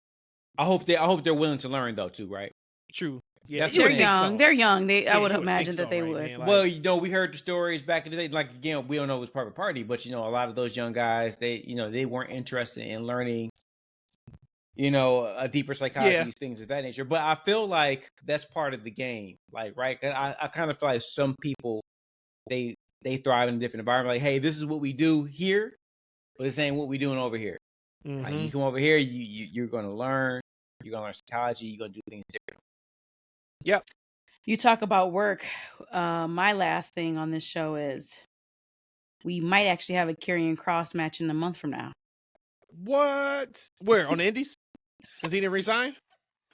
I hope they're willing to learn though too, right? True. Yeah, they're young. So. They're young. I would imagine that they would. Man, like, well, we heard the stories back in the day. Like again, we don't know what's Private Party, but a lot of those young guys, they weren't interested in learning, a deeper psychology, things of that nature. But I feel like that's part of the game. Like, right? I kind of feel like some people they thrive in a different environment. Like, hey, this is what we do here, but this ain't what we doing over here. Mm-hmm. Like, you come over here, you're going to learn. You're going to learn psychology. You're going to do things different. Yep. You talk about work. My last thing on this show is we might actually have a Karrion Kross match in a month from now. What? Where? On the Indies? Because he didn't resign?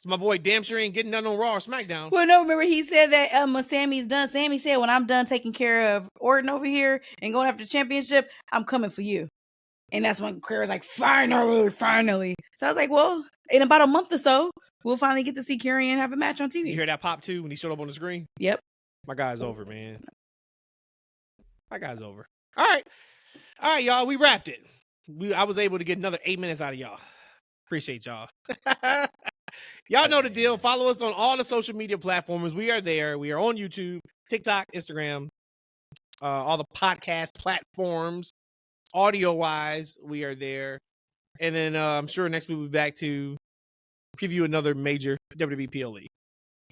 So my boy damn sure ain't getting done on Raw or SmackDown. Well, no, remember he said that when Sammy's done, Sammy said, when I'm done taking care of Orton over here and going after the championship, I'm coming for you. And that's when Karrion's like, finally. So I was like, well, in about a month or so, we'll finally get to see Karrion have a match on TV. You hear that pop too when he showed up on the screen? Yep. My guy's over, man. My guy's over. All right, y'all. We wrapped it. I was able to get another 8 minutes out of y'all. Appreciate y'all. Y'all know the deal. Follow us on all the social media platforms. We are there. We are on YouTube, TikTok, Instagram, all the podcast platforms. Audio-wise, we are there. And then I'm sure next week we'll be back to preview another major WWE PLE.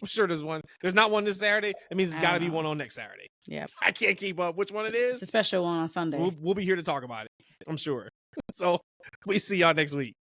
I'm sure there's one. There's not one this Saturday. It means it's got to be one on next Saturday. Yeah. I can't keep up which one it is. It's a special one on Sunday. We'll be here to talk about it, I'm sure. So we see y'all next week.